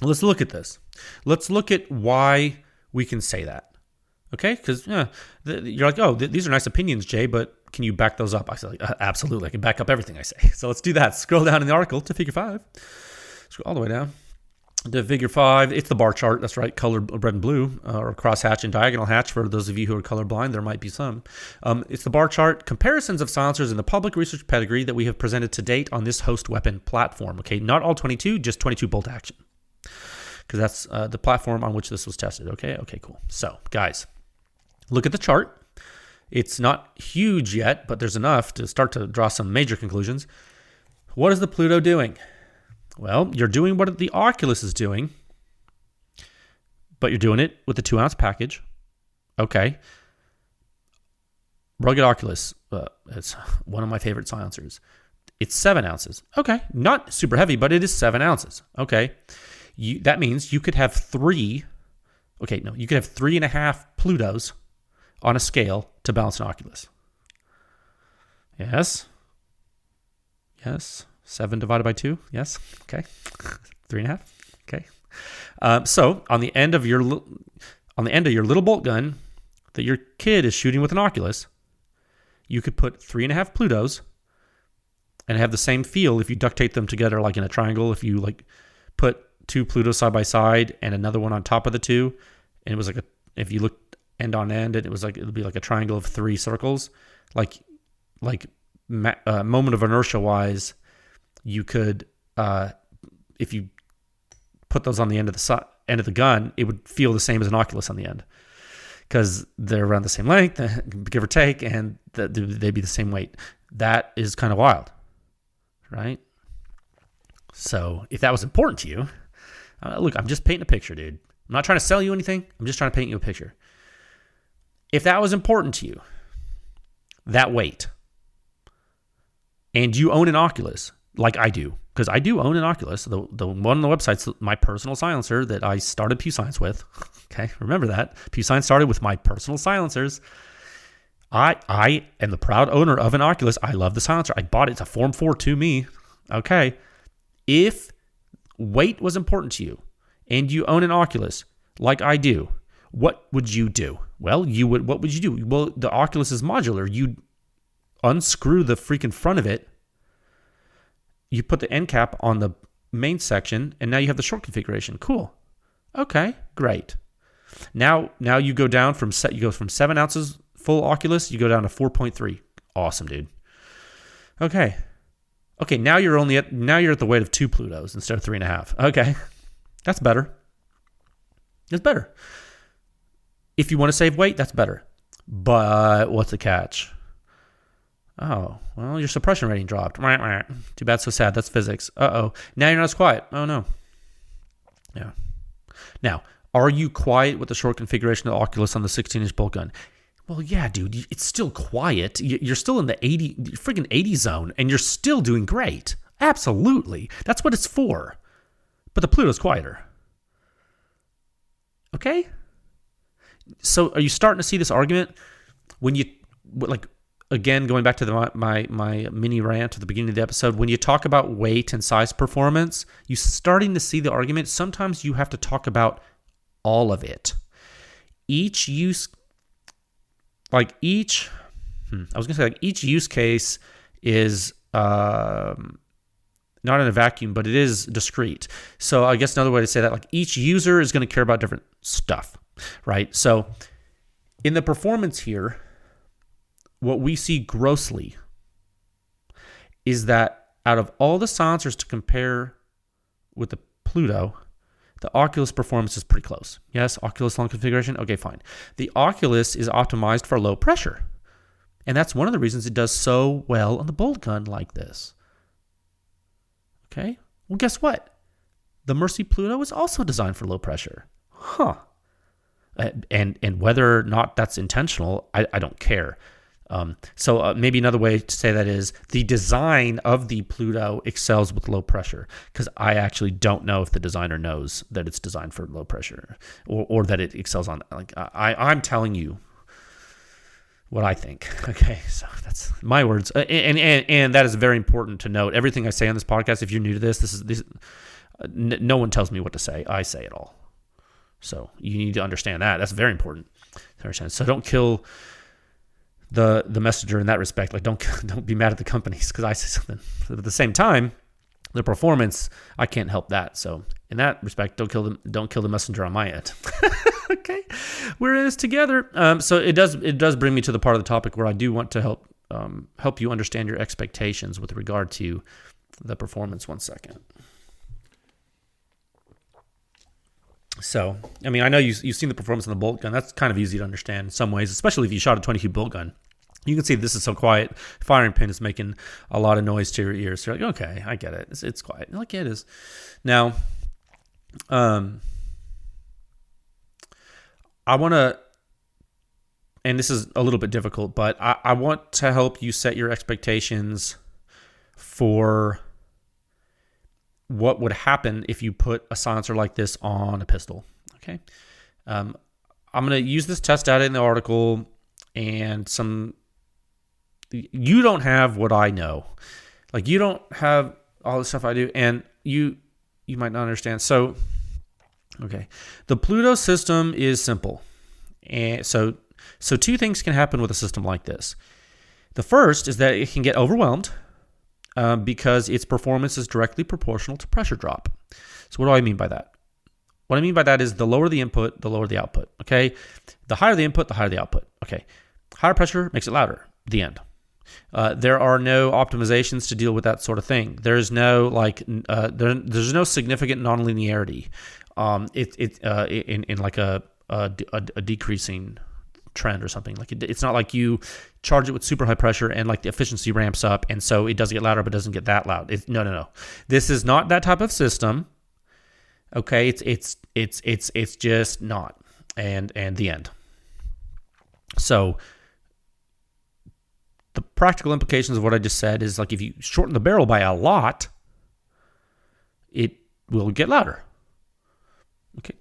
let's look at this. Let's look at why we can say that. Okay, because you're like, these are nice opinions, Jay, but can you back those up? I say, absolutely, I can back up everything I say. So let's do that. Scroll down in the article to Figure 5. Scroll all the way down. The figure 5, it's the bar chart. That's right, color red and blue, or crosshatch and diagonal hatch. For those of you who are colorblind, there might be some. It's the bar chart, comparisons of silencers in the public research pedigree that we have presented to date on this host weapon platform. Okay, not all 22, just 22 bolt action. Because that's the platform on which this was tested. Okay, cool. So, guys, look at the chart. It's not huge yet, but there's enough to start to draw some major conclusions. What is the Pluto doing? Well, you're doing what the Oculus is doing, but you're doing it with a 2-ounce package. Okay. Rugged Oculus, it's one of my favorite silencers. It's 7 ounces. Okay. Not super heavy, but it is 7 ounces. Okay. That means you could have 3. Okay, no, you could have 3.5 Plutos on a scale to balance an Oculus. Yes. 7 divided by 2. Yes. Okay. 3.5. Okay. So on the end of your little bolt gun that your kid is shooting with an Oculus, you could put 3.5 Plutos and have the same feel if you duct tape them together like in a triangle. If you like put 2 Plutos side by side and another one on top of the 2, and it was like if you looked end on end, and it would be like a triangle of 3 circles, like moment of inertia wise. You could, if you put those on the end of the gun, it would feel the same as an Oculus on the end, because they're around the same length, give or take, and they'd be the same weight. That is kind of wild, right? So if that was important to you, look, I'm just painting a picture, dude. I'm not trying to sell you anything. I'm just trying to paint you a picture. If that was important to you, that weight, and you own an Oculus, like I do, because I do own an Oculus. The one on the website's my personal silencer that I started Pew Science with. Okay, remember that. Pew Science started with my personal silencers. I am the proud owner of an Oculus. I love the silencer. I bought it. It's a Form 4 to me. Okay, if weight was important to you and you own an Oculus like I do, what would you do? Well, what would you do? Well, the Oculus is modular. You unscrew the freaking front of it. You put the end cap on the main section, and now you have the short configuration. Cool. Okay, great. Now you go down from 7 ounces full Oculus, you go down to 4.3. Awesome, dude. Okay. Now you're at the weight of 2 Plutos instead of 3.5. Okay, that's better. That's better. If you want to save weight, that's better. But what's the catch? Oh, well, your suppression rating dropped. Too bad, so sad. That's physics. Uh-oh. Now you're not as quiet. Oh, no. Yeah. Now, are you quiet with the short configuration of the Oculus on the 16-inch bolt gun? Well, yeah, dude. It's still quiet. You're still in the freaking 80 zone, and you're still doing great. Absolutely. That's what it's for. But the Pluto's quieter. Okay? So are you starting to see this argument? When you, like, again, going back to my mini rant at the beginning of the episode, when you talk about weight and size performance, you're starting to see the argument. Sometimes you have to talk about all of it. Each use case is not in a vacuum, but it is discrete. So I guess another way to say that, like, each user is going to care about different stuff, right? So in the performance here, what we see grossly is that out of all the silencers to compare with the Pluto, the Oculus performance is pretty close. Yes, Oculus long configuration. Okay, fine. The Oculus is optimized for low pressure. And that's one of the reasons it does so well on the bolt gun like this. Okay? Well, guess what? The Mercy Pluto is also designed for low pressure. Huh. And whether or not that's intentional, I don't care. So maybe another way to say that is the design of the Pluto excels with low pressure, because I actually don't know if the designer knows that it's designed for low pressure or that it excels on, like, I'm telling you what I think. Okay, so that's my words, and that is very important to note. Everything I say on this podcast, if you're new to this, no one tells me what to say. I say it all. So you need to understand that. That's very important to understand. So don't kill the messenger in that respect. Like, don't be mad at the companies because I say something. But at the same time, The performance, I can't help that. So in that respect, don't kill the messenger on my end. Okay, we're in this together. So it does bring me to the part of the topic where I do want to help you understand your expectations with regard to the performance. 1 second. So, I mean, I know you've seen the performance on the bolt gun. That's kind of easy to understand in some ways, especially if you shot a 22 bolt gun. You can see this is so quiet. Firing pin is making a lot of noise to your ears. So you're like, okay, I get it. It's quiet. Like, yeah, it is. Now, I want to, and this is a little bit difficult, but I want to help you set your expectations for what would happen if you put a silencer like this on a pistol. Okay. I'm going to use this test data in the article and you don't have what I know. Like, you don't have all the stuff I do, and you might not understand. So, okay. The Pluto system is simple. And so two things can happen with a system like this. The first is that it can get overwhelmed because its performance is directly proportional to pressure drop. So what do I mean by that? What I mean by that is the lower the input, the lower the output. Okay. The higher the input, the higher the output. Okay. Higher pressure makes it louder. The end. There are no optimizations to deal with that sort of thing. There's no there's no significant nonlinearity. In like a decreasing trend or something. Like, it's not like you charge it with super high pressure and like the efficiency ramps up, and so it does get louder but doesn't get that loud. No. This is not that type of system. Okay, it's just not. And the end. So the practical implications of what I just said is, like, if you shorten the barrel by a lot, it will get louder. Okay,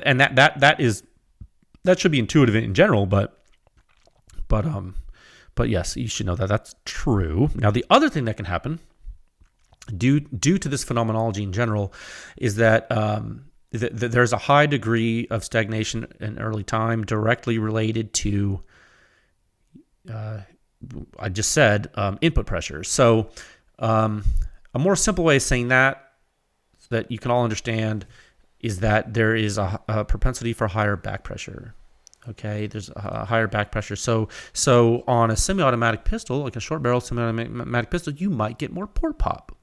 and that should be intuitive in general, but yes, you should know that that's true. Now, the other thing that can happen due to this phenomenology in general is that there's a high degree of stagnation in early time directly related to I just said input pressure. So a more simple way of saying that you can all understand is that there is a propensity for higher back pressure. Okay, there's a higher back pressure. So on a semi-automatic pistol, like a short barrel semi-automatic pistol, you might get more port pop.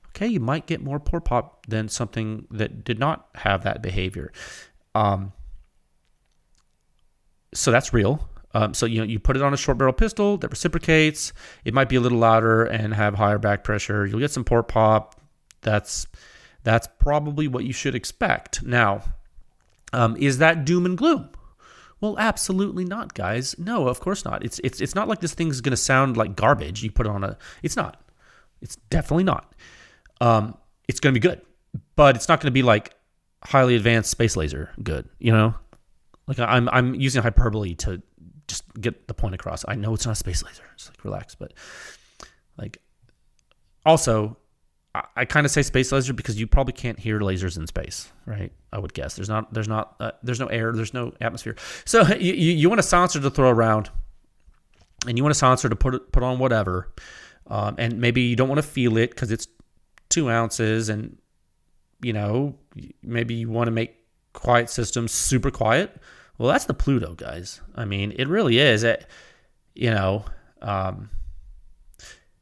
Okay, you might get more port pop than something that did not have that behavior. So that's real. So you put it on a short barrel pistol that reciprocates. It might be a little louder and have higher back pressure. You'll get some port pop. That's probably what you should expect. Now, is that doom and gloom? Well, absolutely not, guys. No, of course not. It's not like this thing's going to sound like garbage. You put it on a. It's not. It's definitely not. It's going to be good, but it's not going to be like highly advanced space laser good. You know, like I'm using hyperbole to just get the point across. I know it's not a space laser. It's like, relax, but like also. I kind of say space laser because you probably can't hear lasers in space, right? I would guess there's no air, there's no atmosphere. So you want a silencer to throw around, and you want a silencer to put on whatever, and maybe you don't want to feel it because it's 2 ounces, and maybe you want to make quiet systems super quiet. Well, that's the Pluto, guys. I mean, it really is.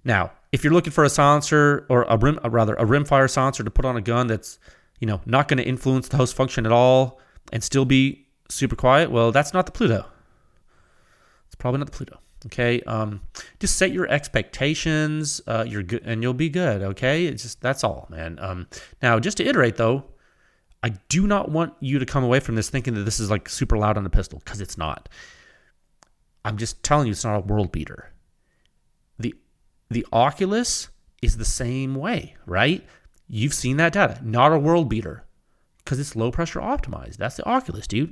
Now, if you're looking for a silencer or a rimfire silencer to put on a gun that's, not going to influence the host function at all and still be super quiet, well, that's not the Pluto. It's probably not the Pluto. Okay, just set your expectations. You're good, and you'll be good. Okay, that's all, man. Now, just to iterate though, I do not want you to come away from this thinking that this is like super loud on a pistol, because it's not. I'm just telling you, it's not a world beater. The Oculus is the same way, right? You've seen that data. Not a world beater because it's low pressure optimized. That's the Oculus, dude.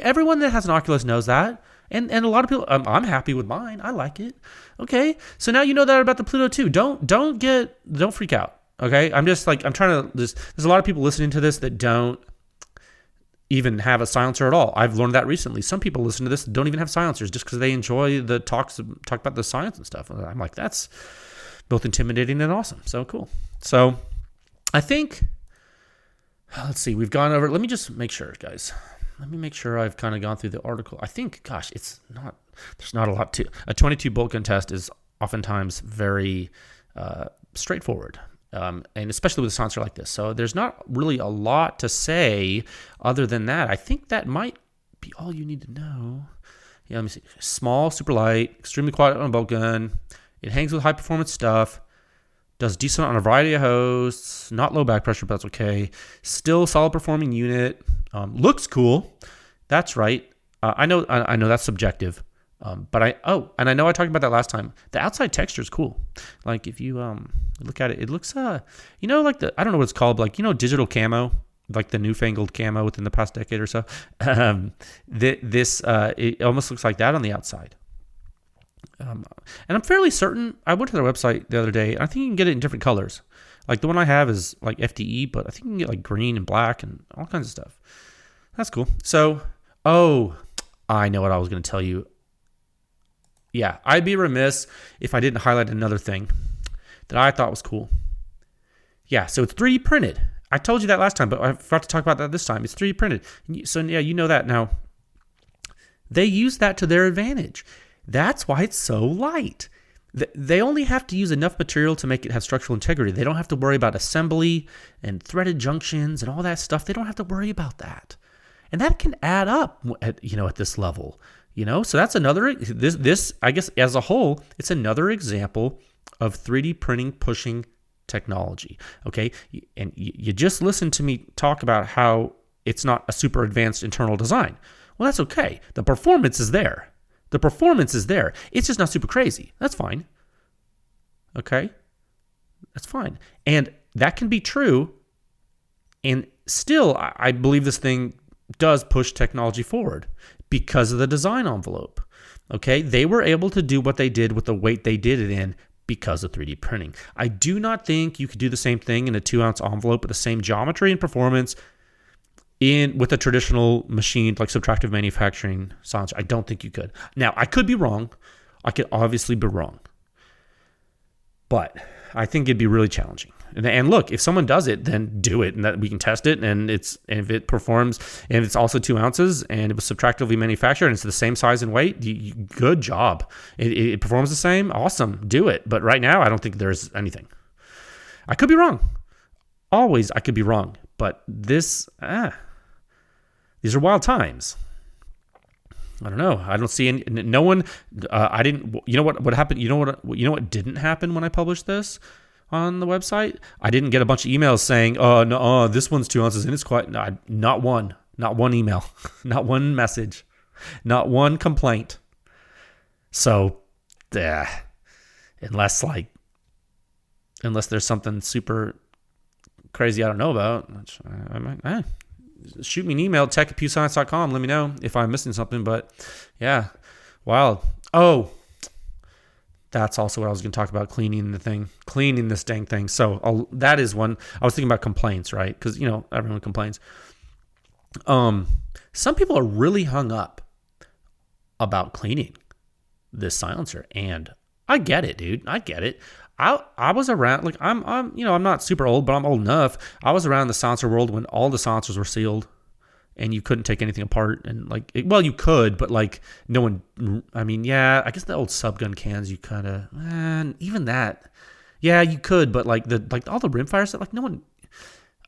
Everyone that has an Oculus knows that. And a lot of people, I'm happy with mine. I like it. Okay. So now you know that about the Pluto too. Don't freak out. Okay. There's a lot of people listening to this that don't even have a silencer at all. I've learned that recently. Some people listen to this don't even have silencers just because they enjoy the talk about the science and stuff. I'm like, that's both intimidating and awesome. So cool. So I think, let's see, we've gone over, let me just make sure, guys. Let me make sure I've kind of gone through the article. I think, gosh, there's not a lot to, a 22 bolt gun test is oftentimes very straightforward. And especially with a silencer like this. So there's not really a lot to say other than that. I think that might be all you need to know. Yeah, let me see. Small, super light, extremely quiet on a bolt gun. It hangs with high performance stuff. Does decent on a variety of hosts. Not low back pressure, but that's okay. Still solid performing unit. Looks cool. That's right. I know that's subjective. But I know I talked about that last time. The outside texture is cool. Like if you look at it, it looks like I don't know what it's called, but like digital camo, like the newfangled camo within the past decade or so. It almost looks like that on the outside. And I'm fairly certain, I went to their website the other day, and I think you can get it in different colors. Like the one I have is like FDE, but I think you can get like green and black and all kinds of stuff. That's cool. So, I know what I was going to tell you. Yeah, I'd be remiss if I didn't highlight another thing that I thought was cool. Yeah, so it's 3D printed. I told you that last time, but I forgot to talk about that this time. It's 3D printed. So, yeah, you know that. Now, they use that to their advantage. That's why it's so light. They only have to use enough material to make it have structural integrity. They don't have to worry about assembly and threaded junctions and all that stuff. They don't have to worry about that. And that can add up at this level. So that's this I guess as a whole, it's another example of 3D printing pushing technology. Okay. And you just listened to me talk about how it's not a super advanced internal design. Well, that's okay. The performance is there. It's just not super crazy. That's fine. Okay. That's fine. And that can be true. And still, I believe this thing does push technology forward because of the design envelope. Okay, they were able to do what they did with the weight they did it in because of 3D printing. I do not think you could do the same thing in a 2-ounce envelope with the same geometry and performance with a traditional machined, like subtractive manufacturing silencer. I don't think you could. Now, I could be wrong. I could obviously be wrong. But I think it'd be really challenging. And look, if someone does it, then do it, and that we can test it. And if it performs, and it's also 2 ounces, and it was subtractively manufactured, and it's the same size and weight, good job. It performs the same, awesome, do it. But right now, I don't think there's anything. I could be wrong. Always, I could be wrong. But these are wild times. I don't know. I don't see any. No one. I didn't. You know what happened? You know what didn't happen when I published this on the website? I didn't get a bunch of emails saying, "Oh no, this one's 2 ounces and it's quite." No, not one email, not one message, not one complaint. So, unless there's something super crazy I don't know about, I might. Shoot me an email, tech@pewscience.com. Let me know if I'm missing something. But yeah, wild. Oh, that's also what I was going to talk about, cleaning this dang thing. So that is one. I was thinking about complaints, right? Because, everyone complains. Some people are really hung up about cleaning this silencer. And I get it, dude. I get it. I was around, like I'm not super old, but I'm old enough. I was around the silencer world when all the silencers were sealed and you couldn't take anything apart. And you could, but no one, I guess the old subgun cans, you kind of, even that, yeah, you could, but all the rimfire, no one,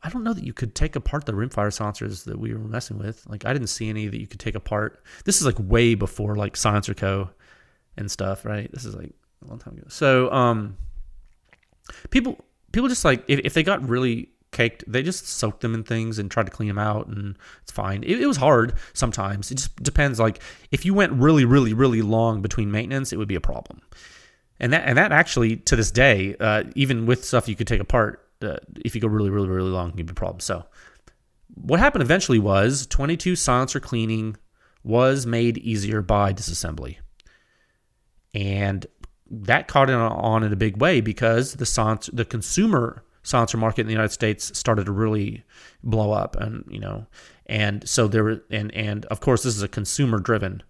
I don't know that you could take apart the rimfire silencers that we were messing with. I didn't see any that you could take apart. This is way before Silencer Co. and stuff, right? This is a long time ago. So, People just if they got really caked, they just soaked them in things and tried to clean them out, and it's fine. It was hard sometimes. It just depends. If you went really, really, really long between maintenance, it would be a problem. And that actually, to this day, even with stuff you could take apart, if you go really, really, really long, it can be a problem. So what happened eventually was 22 silencer cleaning was made easier by disassembly. And that caught on in a big way because the consumer silencer market in the United States started to really blow up, and so there were, and of course this is a consumer driven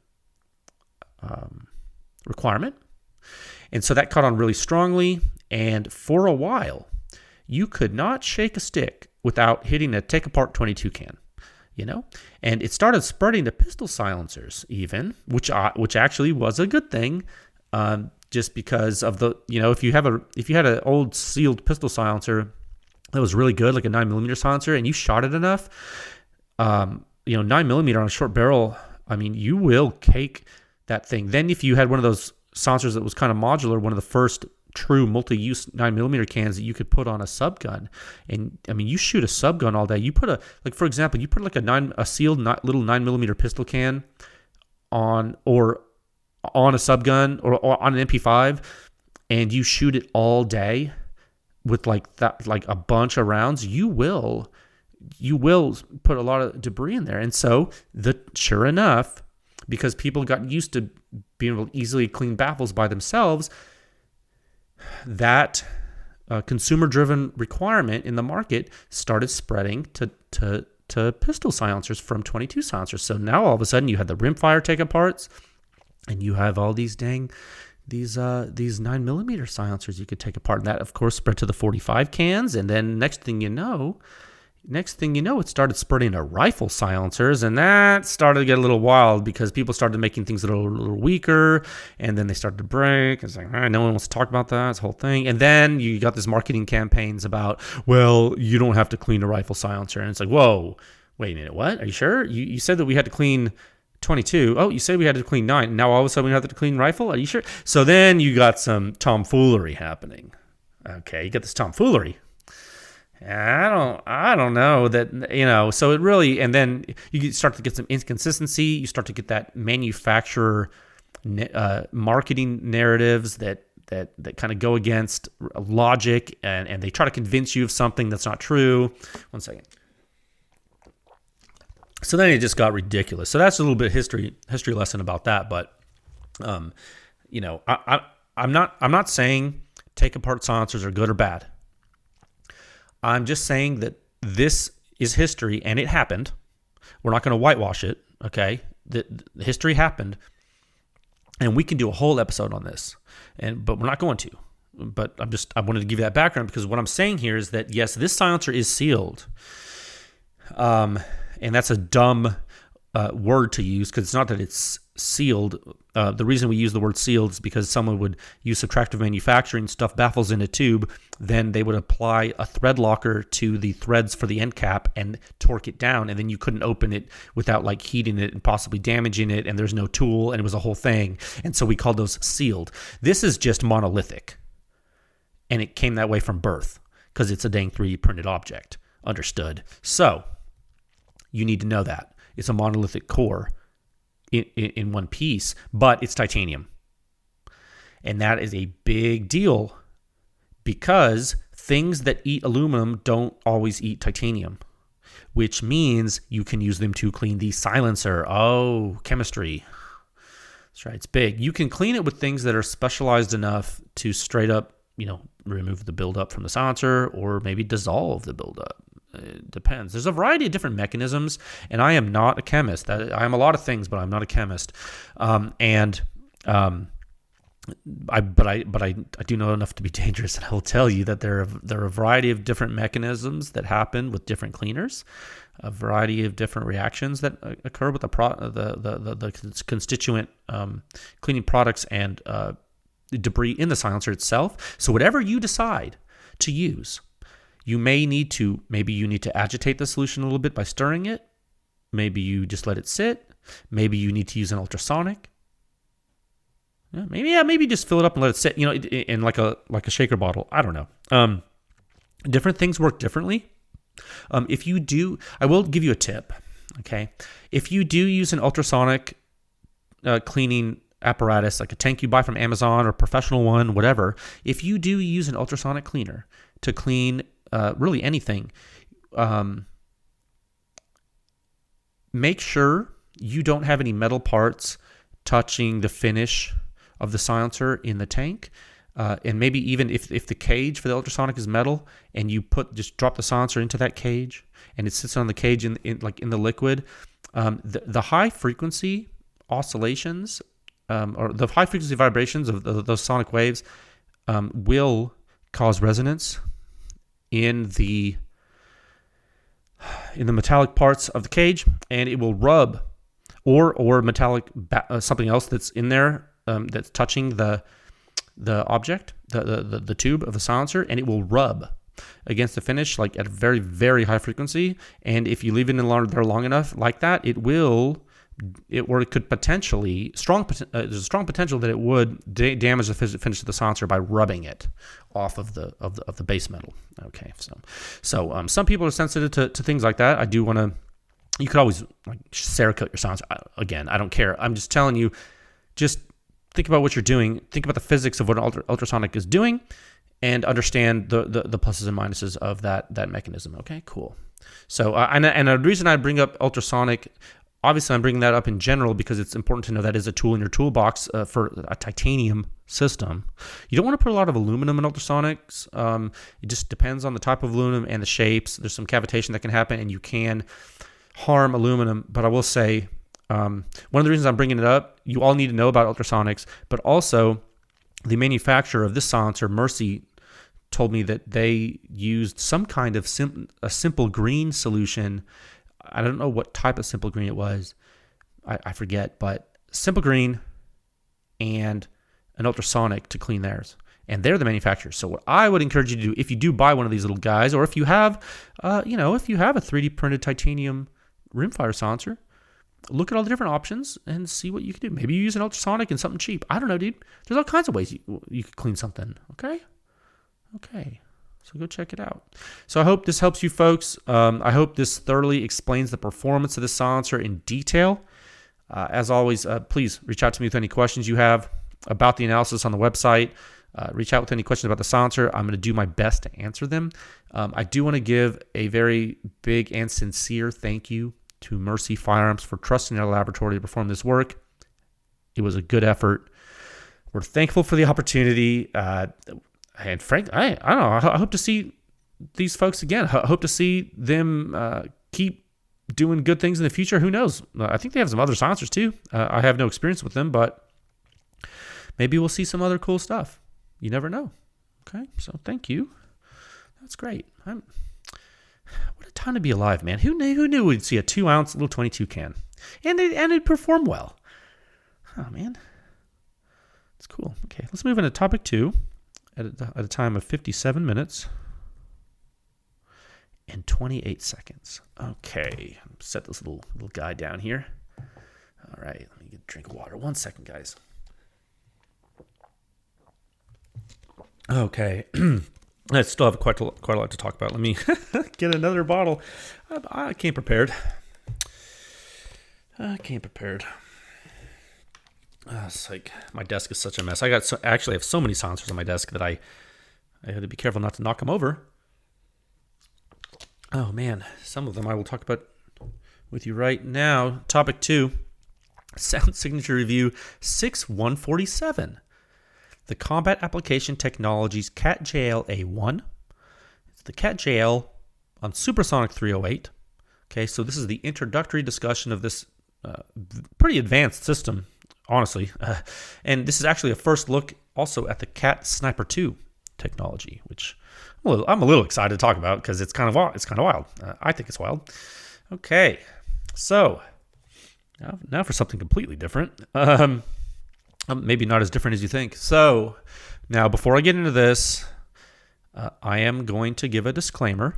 requirement, and so that caught on really strongly. And for a while, you could not shake a stick without hitting a take apart 22 can. And it started spreading to pistol silencers even, which actually was a good thing, just because of the, if you had an old sealed pistol silencer that was really good, like a 9mm silencer, and you shot it enough, 9mm on a short barrel, I mean, you will cake that thing. Then if you had one of those silencers that was kind of modular, one of the first true multi-use 9mm cans that you could put on a subgun, and I mean, you shoot a subgun all day. You put for example, you put like a sealed little 9mm pistol can on a subgun or on an MP5, and you shoot it all day with like a bunch of rounds. You will put a lot of debris in there, and so sure enough, because people got used to being able to easily clean baffles by themselves, that consumer-driven requirement in the market started spreading to pistol silencers from 22 silencers. So now all of a sudden you had the rimfire take aparts, and you have all these 9mm silencers you could take apart. And that, of course, spread to the 45 cans, and then next thing you know, it started spreading to rifle silencers, and that started to get a little wild because people started making things that are a little weaker, and then they started to break. It's like, no one wants to talk about that. It's a whole thing. And then you got this marketing campaigns about, well, you don't have to clean a rifle silencer. And it's like, whoa, wait a minute, what? Are you sure? You said that we had to clean 22. Oh, you said we had to clean 9. Now all of a sudden we have to clean rifle? Are you sure? So then you got some tomfoolery happening. Okay, you got this tomfoolery. I don't know that, so it really, and then you start to get some inconsistency. You start to get that manufacturer marketing narratives that kind of go against logic, and they try to convince you of something that's not true. One second. So then it just got ridiculous. So that's a little bit history lesson about that. But, I'm not saying take apart silencers are good or bad. I'm just saying that this is history, and it happened. We're not going to whitewash it, okay? The history happened, and we can do a whole episode on this, but we're not going to. But I wanted to give you that background, because what I'm saying here is that, yes, this silencer is sealed, and that's a dumb word to use, because it's not that it's sealed. The reason we use the word sealed is because someone would use subtractive manufacturing, stuff baffles in a tube, then they would apply a thread locker to the threads for the end cap and torque it down, and then you couldn't open it without like heating it and possibly damaging it, and there's no tool, and it was a whole thing. And so we called those sealed. This is just monolithic, and it came that way from birth because it's a dang 3D printed object. Understood. So you need to know that it's a monolithic core in one piece, but it's titanium. And that is a big deal, because things that eat aluminum don't always eat titanium, which means you can use them to clean the silencer. Oh, chemistry. That's right, it's big. You can clean it with things that are specialized enough to straight up, remove the buildup from the silencer, or maybe dissolve the buildup. It depends. There's a variety of different mechanisms, and I am not a chemist. I am a lot of things, but I'm not a chemist. I do know enough to be dangerous, and I will tell you that there are a variety of different mechanisms that happen with different cleaners, a variety of different reactions that occur with the constituent cleaning products and debris in the silencer itself. So whatever you decide to use, maybe you need to agitate the solution a little bit by stirring it. Maybe you just let it sit. Maybe you need to use an ultrasonic. Maybe just fill it up and let it sit, in like a shaker bottle. I don't know. Different things work differently. If you do, I will give you a tip, okay? If you do use an ultrasonic cleaning apparatus, like a tank you buy from Amazon or a professional one, whatever, if you do use an ultrasonic cleaner to clean really anything, make sure you don't have any metal parts touching the finish of the silencer in the tank. And maybe even if the cage for the ultrasonic is metal, and you just drop the silencer into that cage, and it sits on the cage in the liquid, the high frequency oscillations or the high frequency vibrations of those sonic waves will cause resonance in the metallic parts of the cage, and it will rub, or metallic something else that's in there that's touching the object, the tube of the silencer, and it will rub against the finish like at a very, very high frequency. And if you leave it in there long enough like that, it could potentially there's a strong potential that it would damage the finish of the silencer by rubbing it off of the base metal. Okay, so some people are sensitive to things like that. I do want to. You could always like Cerakote your silencer. Again, I don't care. I'm just telling you, just think about what you're doing. Think about the physics of what ultrasonic is doing, and understand the pluses and minuses of that mechanism. Okay, cool. So and the reason I bring up ultrasonic. Obviously, I'm bringing that up in general because it's important to know that is a tool in your toolbox for a titanium system. You don't want to put a lot of aluminum in ultrasonics. It just depends on the type of aluminum and the shapes. There's some cavitation that can happen, and you can harm aluminum. But I will say, one of the reasons I'm bringing it up, you all need to know about ultrasonics, but also the manufacturer of this silencer, Mercy, told me that they used some kind of a simple green solution. I don't know what type of simple green it was. I forget, but simple green and an ultrasonic to clean theirs. And they're the manufacturer. So what I would encourage you to do, if you do buy one of these little guys, or if you have, if you have a 3D printed titanium rimfire silencer, look at all the different options and see what you can do. Maybe you use an ultrasonic and something cheap. I don't know, dude. There's all kinds of ways you could clean something. Okay. So go check it out. So I hope this helps you folks. I hope this thoroughly explains the performance of the silencer in detail. As always, please reach out to me with any questions you have about the analysis on the website. Reach out with any questions about the silencer. I'm going to do my best to answer them. I do want to give a very big and sincere thank you to Mercy Firearms for trusting our laboratory to perform this work. It was a good effort. We're thankful for the opportunity. And frankly, I don't know. I hope to see these folks again. I hope to see them keep doing good things in the future. Who knows? I think they have some other silencers too. I have no experience with them, but maybe we'll see some other cool stuff. You never know. Okay, so thank you. That's great. What a time to be alive, man. Who knew we'd see a 2-ounce little 22 can, and it performed well. Oh man, it's cool. Okay, let's move into topic 2. At a time of 57 minutes and 28 seconds. Okay, set this little guy down here. All right, let me get a drink of water. 1 second, guys. Okay, I still have quite a lot to talk about. Let me get another bottle. I came prepared. It's like my desk is such a mess. I actually have so many silencers on my desk that I had to be careful not to knock them over. Oh man, some of them I will talk about with you right now. Topic 2, Sound Signature Review 6147. The Combat Application Technologies CAT JL-A1. It's the CAT JL on Supersonic 308. Okay, so this is the introductory discussion of this pretty advanced system. Honestly, and this is actually a first look also at the CAT SNIPER2 technology, which I'm a little excited to talk about because it's kind of wild. I think it's wild. Okay, so now for something completely different. Maybe not as different as you think. So now, before I get into this, I am going to give a disclaimer,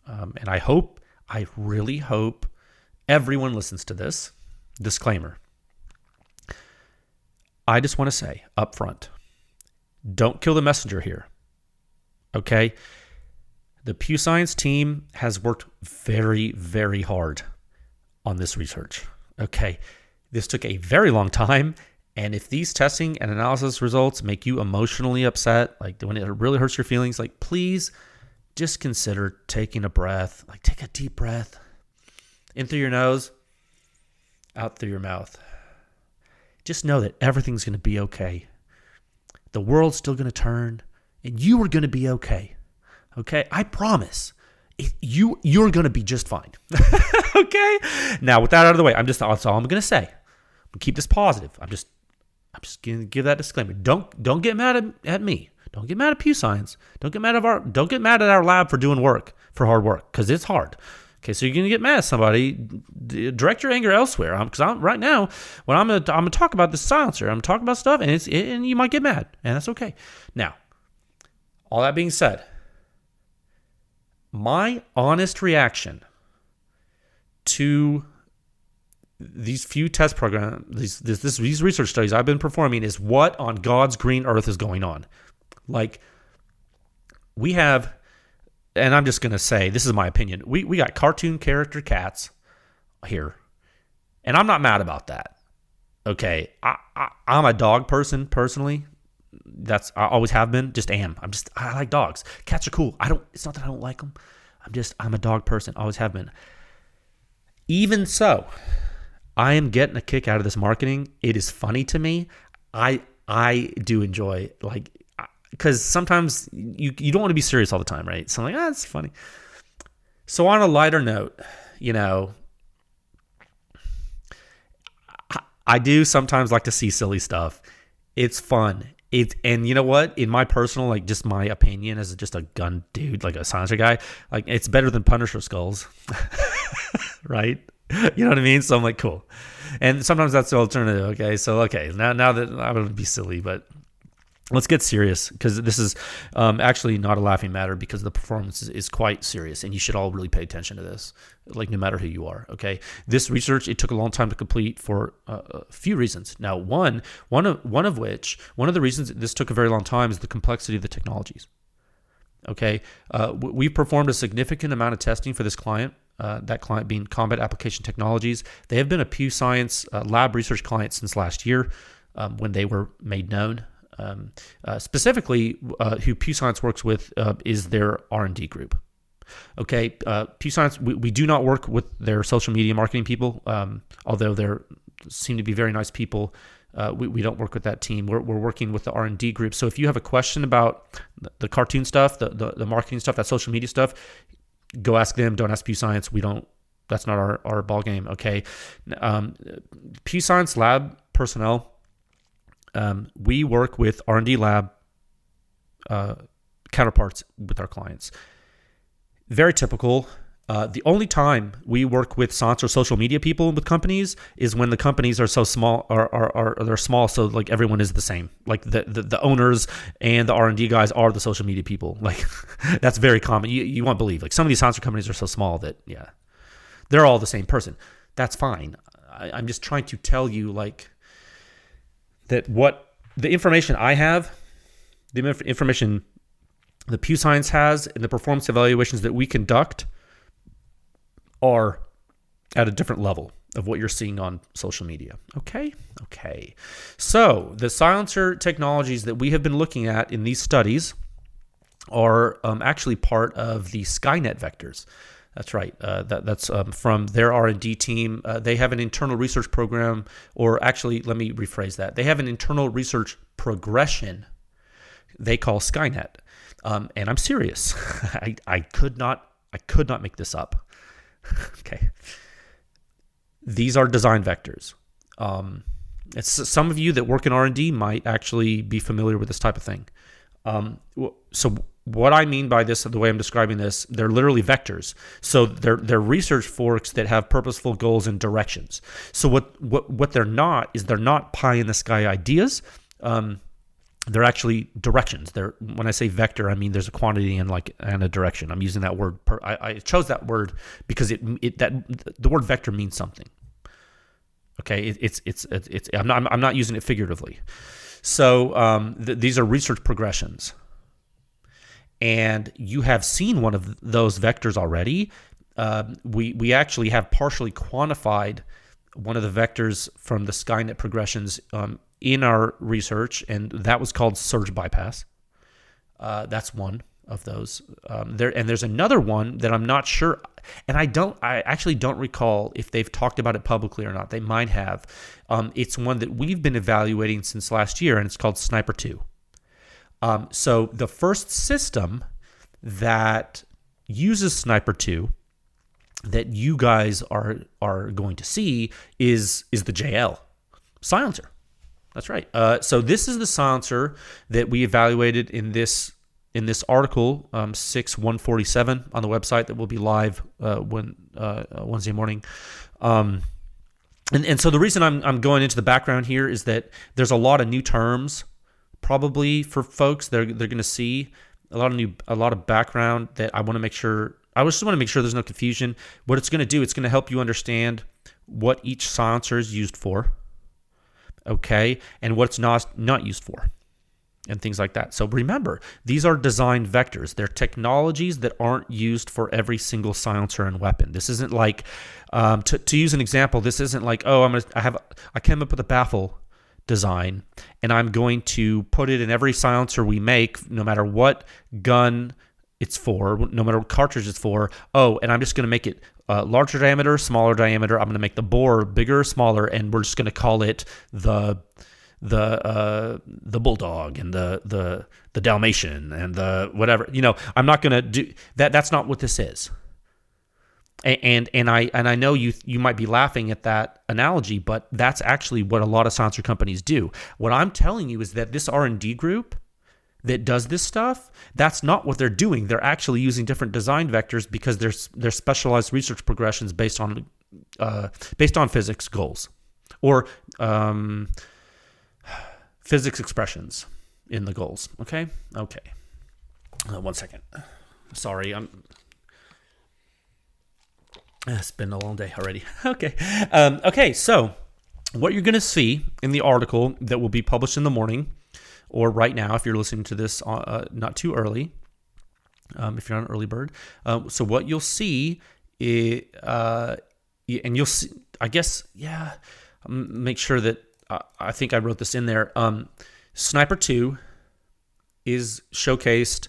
and I really hope everyone listens to this disclaimer. I just want to say up front, don't kill the messenger here, okay? The Pew Science team has worked very, very hard on this research, okay? This took a very long time, and if these testing and analysis results make you emotionally upset, like when it really hurts your feelings, like please just consider taking a breath. Like take a deep breath in through your nose, out through your mouth. Just know that everything's going to be okay. The world's still going to turn, and you are going to be okay. Okay? I promise. You're going to be just fine. Okay? Now, with that out of the way, that's all I'm going to say. Keep this positive. I'm just going to give that disclaimer. Don't get mad at me. Don't get mad at Pew Science. Don't get mad at our lab for doing work, for hard work, because it's hard. Okay, so you're gonna get mad at somebody. Direct your anger elsewhere. Because right now, when I'm gonna talk about the silencer, I'm gonna talk about stuff, and you might get mad, and that's okay. Now, all that being said, my honest reaction to these few test programs, these research studies I've been performing, is what on God's green earth is going on. Like, we have, and I'm just going to say, this is my opinion, we got cartoon character cats here, and I'm not mad about that. Okay, I'm a dog person personally. I always have been, just am. I like dogs. Cats are cool. It's not that I don't like them. I'm a dog person. Always have been. Even so, I am getting a kick out of this marketing. It is funny to me. I do enjoy, like, because sometimes you don't want to be serious all the time, right? So I'm like, it's funny. So on a lighter note, I do sometimes like to see silly stuff. It's fun. And you know what? In my personal, like, just my opinion as just a gun dude, like a silencer guy, like, it's better than Punisher skulls, right? You know what I mean? So I'm like, cool. And sometimes that's the alternative. Okay, so now that I'm gonna be silly, but let's get serious, because this is actually not a laughing matter, because the performance is quite serious, and you should all really pay attention to this, like, no matter who you are, okay? This research, it took a long time to complete for a few reasons. Now, one of the reasons this took a very long time is the complexity of the technologies, okay? We've performed a significant amount of testing for this client, that client being Combat Application Technologies. They have been a Pew Science lab research client since last year, when they were made known. Specifically, who Pew Science works with is their R&D group. Okay, Pew Science, we do not work with their social media marketing people, although they seem to be very nice people. We don't work with that team. We're working with the R&D group. So if you have a question about the cartoon stuff, the marketing stuff, that social media stuff, go ask them. Don't ask Pew Science. That's not our ball game. Okay, Pew Science lab personnel. We work with R&D lab counterparts with our clients. Very typical. The only time we work with silencer or social media people with companies is when the companies are so small, or they're small, so like everyone is the same. Like the owners and the R&D guys are the social media people. Like, that's very common. You won't believe, like, some of these silencer companies are so small that, yeah, they're all the same person. That's fine. I'm just trying to tell you, like, that what the information I have, the information the Pew Science has, and the performance evaluations that we conduct are at a different level of what you're seeing on social media. Okay. So the silencer technologies that we have been looking at in these studies are actually part of the SkyNET vectors. That's right. That's from their R&D team. They have an internal research program, or actually, let me rephrase that. They have an internal research progression they call SkyNET. And I'm serious. I could not make this up. Okay. These are design vectors. Some of you that work in R&D might actually be familiar with this type of thing. So what I mean by this, the way I'm describing this, they're literally vectors. So they're research forks that have purposeful goals and directions. So what they're not is, they're not pie in the sky ideas. They're actually directions. When I say vector, I mean there's a quantity and a direction. I'm using that word. I chose that word because the word vector means something. Okay, I'm not using it figuratively. So these are research progressions, and you have seen one of those vectors already. We actually have partially quantified one of the vectors from the SkyNET progressions in our research, and that was called surge bypass. That's one of those. There's another one that I'm not sure, and I actually don't recall if they've talked about it publicly or not. They might have. It's one that we've been evaluating since last year, and it's called SNIPER2. So the first system that uses SNIPER2 that you guys are going to see is the JL silencer. That's right. So this is the silencer that we evaluated in this article, 6/147 on the website that will be live Wednesday morning. And so the reason I'm going into the background here is that there's a lot of new terms probably for folks. They're going to see a lot of background that I want to make sure. I just want to make sure there's no confusion. What it's going to do, it's going to help you understand what each silencer is used for, okay, and what it's not used for, and things like that. So remember, these are design vectors. They're technologies that aren't used for every single silencer and weapon. This isn't like, to use an example, this isn't like, I came up with a baffle design, and I'm going to put it in every silencer we make, no matter what gun it's for, no matter what cartridge it's for. And I'm just going to make it larger diameter, smaller diameter. I'm going to make the bore bigger, smaller, and we're just going to call it the bulldog and the Dalmatian and the whatever. I'm not going to do that. That's not what this is. And I know you might be laughing at that analogy, but that's actually what a lot of silencer companies do. What I'm telling you is that this R&D group that does this stuff, that's not what they're doing. They're actually using different design vectors because they're specialized research progressions based on physics goals or physics expressions in the goals. Okay. One second. Sorry, it's been a long day already. Okay. So what you're going to see in the article that will be published in the morning, or right now if you're listening to this not too early, if you're not an early bird. So what you'll see is, and you'll see, I guess, make sure that I think I wrote this in there. Sniper2 is showcased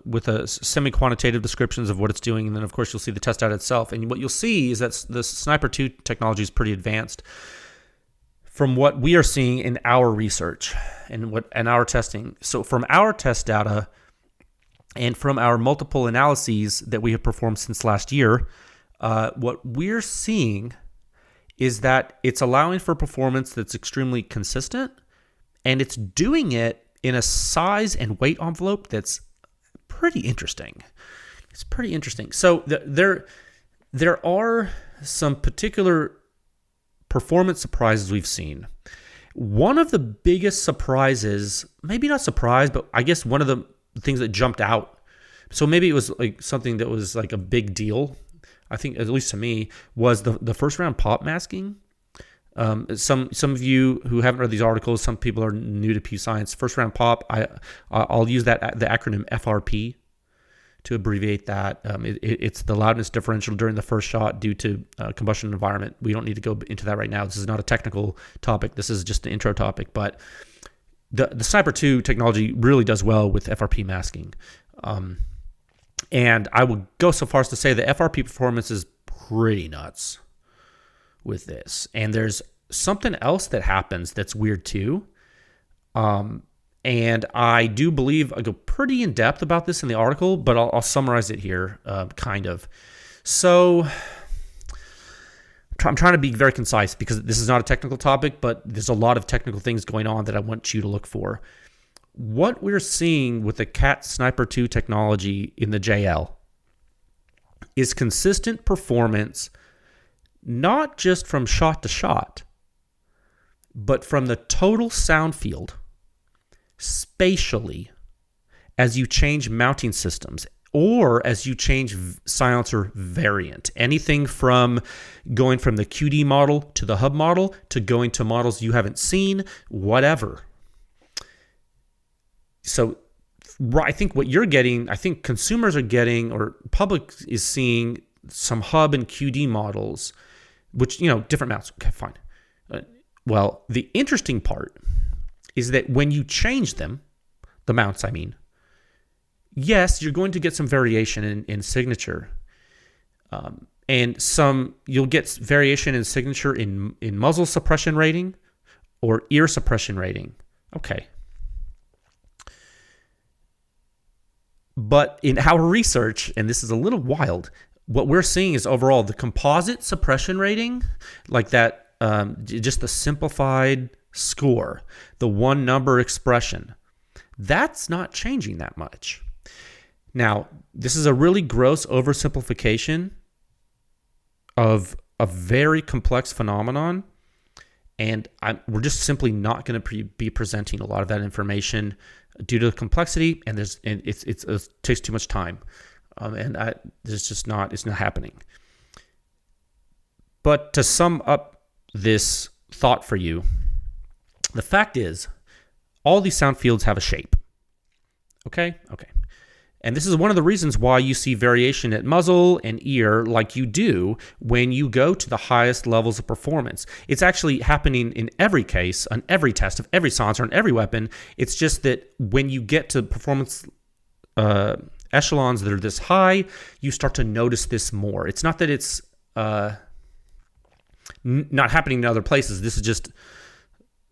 with a semi-quantitative descriptions of what it's doing, and then of course you'll see the test out itself. And what you'll see is that the Sniper2 technology is pretty advanced from what we are seeing in our research and our testing. So from our test data and from our multiple analyses that we have performed since last year, what we're seeing is that it's allowing for performance that's extremely consistent, and it's doing it in a size and weight envelope that's pretty interesting. It's pretty interesting. So there are some particular performance surprises we've seen. One of the biggest surprises, maybe not surprise, but I guess one of the things that jumped out, so maybe it was like something that was like a big deal, I think, at least to me, was the first round pop masking. Some of you who haven't read these articles, some people are new to Pew Science. First round pop, I'll use the acronym FRP to abbreviate that. It's the loudness differential during the first shot due to combustion environment. We don't need to go into that right now. This is not a technical topic. This is just an intro topic. But the Sniper2 technology really does well with FRP masking. And I will go so far as to say the FRP performance is pretty nuts with this. And there's something else that happens that's weird too. And I do believe I go pretty in depth about this in the article, but I'll summarize it here, kind of. So I'm trying to be very concise because this is not a technical topic, but there's a lot of technical things going on that I want you to look for. What we're seeing with the CAT SNIPER2 technology in the JL is consistent performance, not just from shot to shot, but from the total sound field spatially as you change mounting systems or as you change silencer variant. Anything from going from the QD model to the hub model to going to models you haven't seen, whatever. So I think what you're getting, I think consumers are getting, or public is seeing, some hub and QD models, which, different mounts. Okay, fine. Well, the interesting part is that when you change them, the mounts, I mean, yes, you're going to get some variation in signature. And you'll get variation in signature in muzzle suppression rating or ear suppression rating. Okay. But in our research, and this is a little wild, what we're seeing is overall the composite suppression rating, like that just the simplified score, the one number expression, that's not changing that much. Now, this is a really gross oversimplification of a very complex phenomenon, and we're just simply not going to be presenting a lot of that information due to the complexity, and it takes too much time, it's not happening. But to sum up this thought for you, the fact is, all these sound fields have a shape. Okay. And this is one of the reasons why you see variation at muzzle and ear like you do when you go to the highest levels of performance. It's actually happening in every case, on every test of every silencer, on every weapon. It's just that when you get to performance echelons that are this high, you start to notice this more. It's not that it's not happening in other places. This is just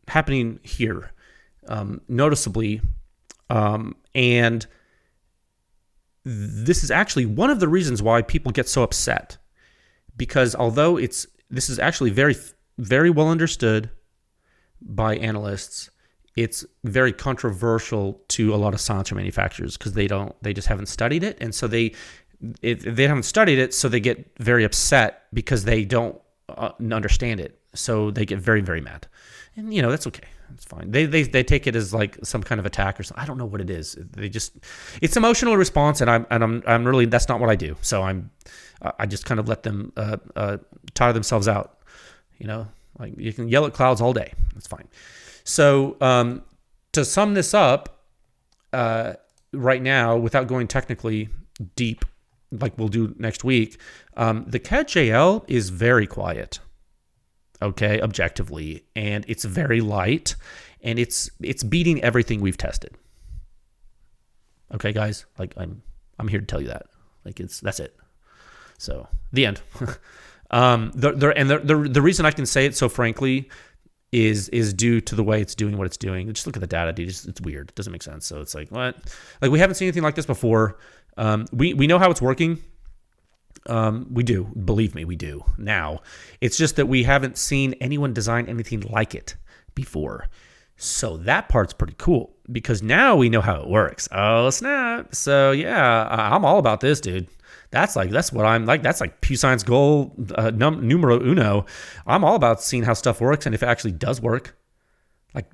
happening here noticeably. And this is actually one of the reasons why people get so upset, because although this is actually very, very well understood by analysts, it's very controversial to a lot of silencer manufacturers because they just haven't studied it. And so they haven't studied it, so they get very upset because they don't understand it. So they get very, very mad. And, that's okay. It's fine. They take it as like some kind of attack or something. I don't know what it is. It's emotional response, and I'm really, that's not what I do. So I just kind of let them tire themselves out. Like you can yell at clouds all day. That's fine. So to sum this up, right now, without going technically deep, like we'll do next week, the CAT JL is very quiet. Okay, objectively, and it's very light, and it's beating everything we've tested. Okay, guys, like I'm here to tell you that. Like that's it. So the end. The reason I can say it so frankly is due to the way it's doing what it's doing. Just look at the data, dude. It's weird. It doesn't make sense. So it's like, what? Like we haven't seen anything like this before. We know how it's working. We do. Believe me, we do. Now, it's just that we haven't seen anyone design anything like it before. So that part's pretty cool because now we know how it works. Oh, snap. So yeah, I'm all about this, dude. That's what I'm like. That's like Pew Science goal numero uno. I'm all about seeing how stuff works and if it actually does work. Like,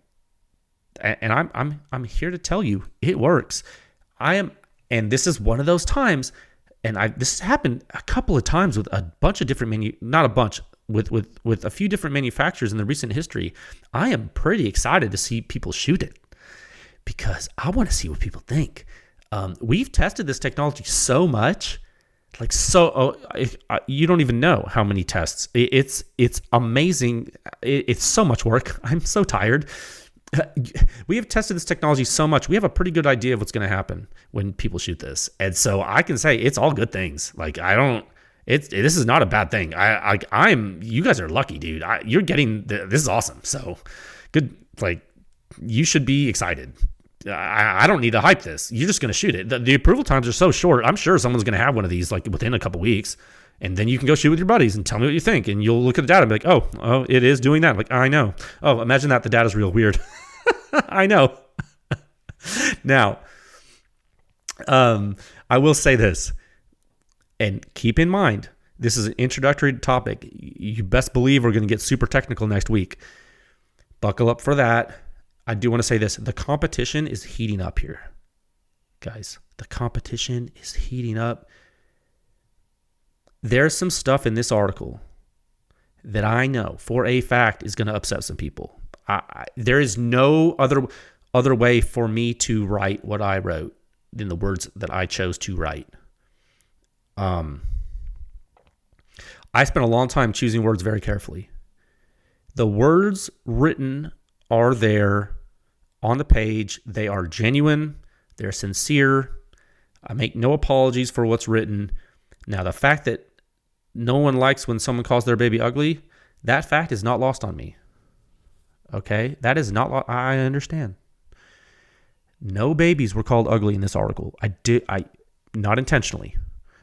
and I'm here to tell you it works. And this is one of those times. And this has happened a couple of times with a bunch of different not a bunch, with a few different manufacturers in the recent history. I am pretty excited to see people shoot it because I want to see what people think. We've tested this technology so much, you don't even know how many tests. It's amazing. It's so much work. I'm so tired. We have tested this technology so much. We have a pretty good idea of what's going to happen when people shoot this. And so I can say it's all good things. Like this is not a bad thing. You guys are lucky, dude. You're getting, this is awesome. So good. Like you should be excited. I don't need to hype this. You're just going to shoot it. The approval times are so short. I'm sure someone's going to have one of these like within a couple weeks. And then you can go shoot with your buddies and tell me what you think. And you'll look at the data and be like, oh, it is doing that. I'm like, I know. Oh, imagine that. The data's real weird. I know. Now, I will say this, and keep in mind, this is an introductory topic. You best believe we're going to get super technical next week. Buckle up for that. I do want to say this. The competition is heating up here. Guys, the competition is heating up. There's some stuff in this article that I know for a fact is going to upset some people. There is no other way for me to write what I wrote than the words that I chose to write. I spent a long time choosing words very carefully. The words written are there on the page. They are genuine. They're sincere. I make no apologies for what's written. Now, the fact that no one likes when someone calls their baby ugly, that fact is not lost on me. Okay? That is not I understand. No babies were called ugly in this article. I not intentionally.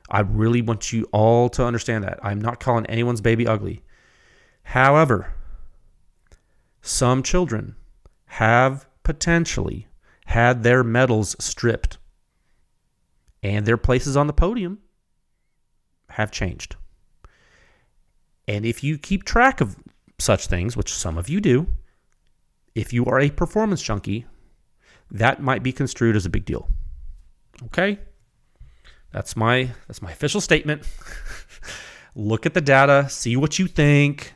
I really want you all to understand that. I'm not calling anyone's baby ugly. However, some children have potentially had their medals stripped, and their places on the podium have changed. And if you keep track of such things, which some of you do, if you are a performance junkie, that might be construed as a big deal. Okay? That's my official statement. Look at the data, see what you think.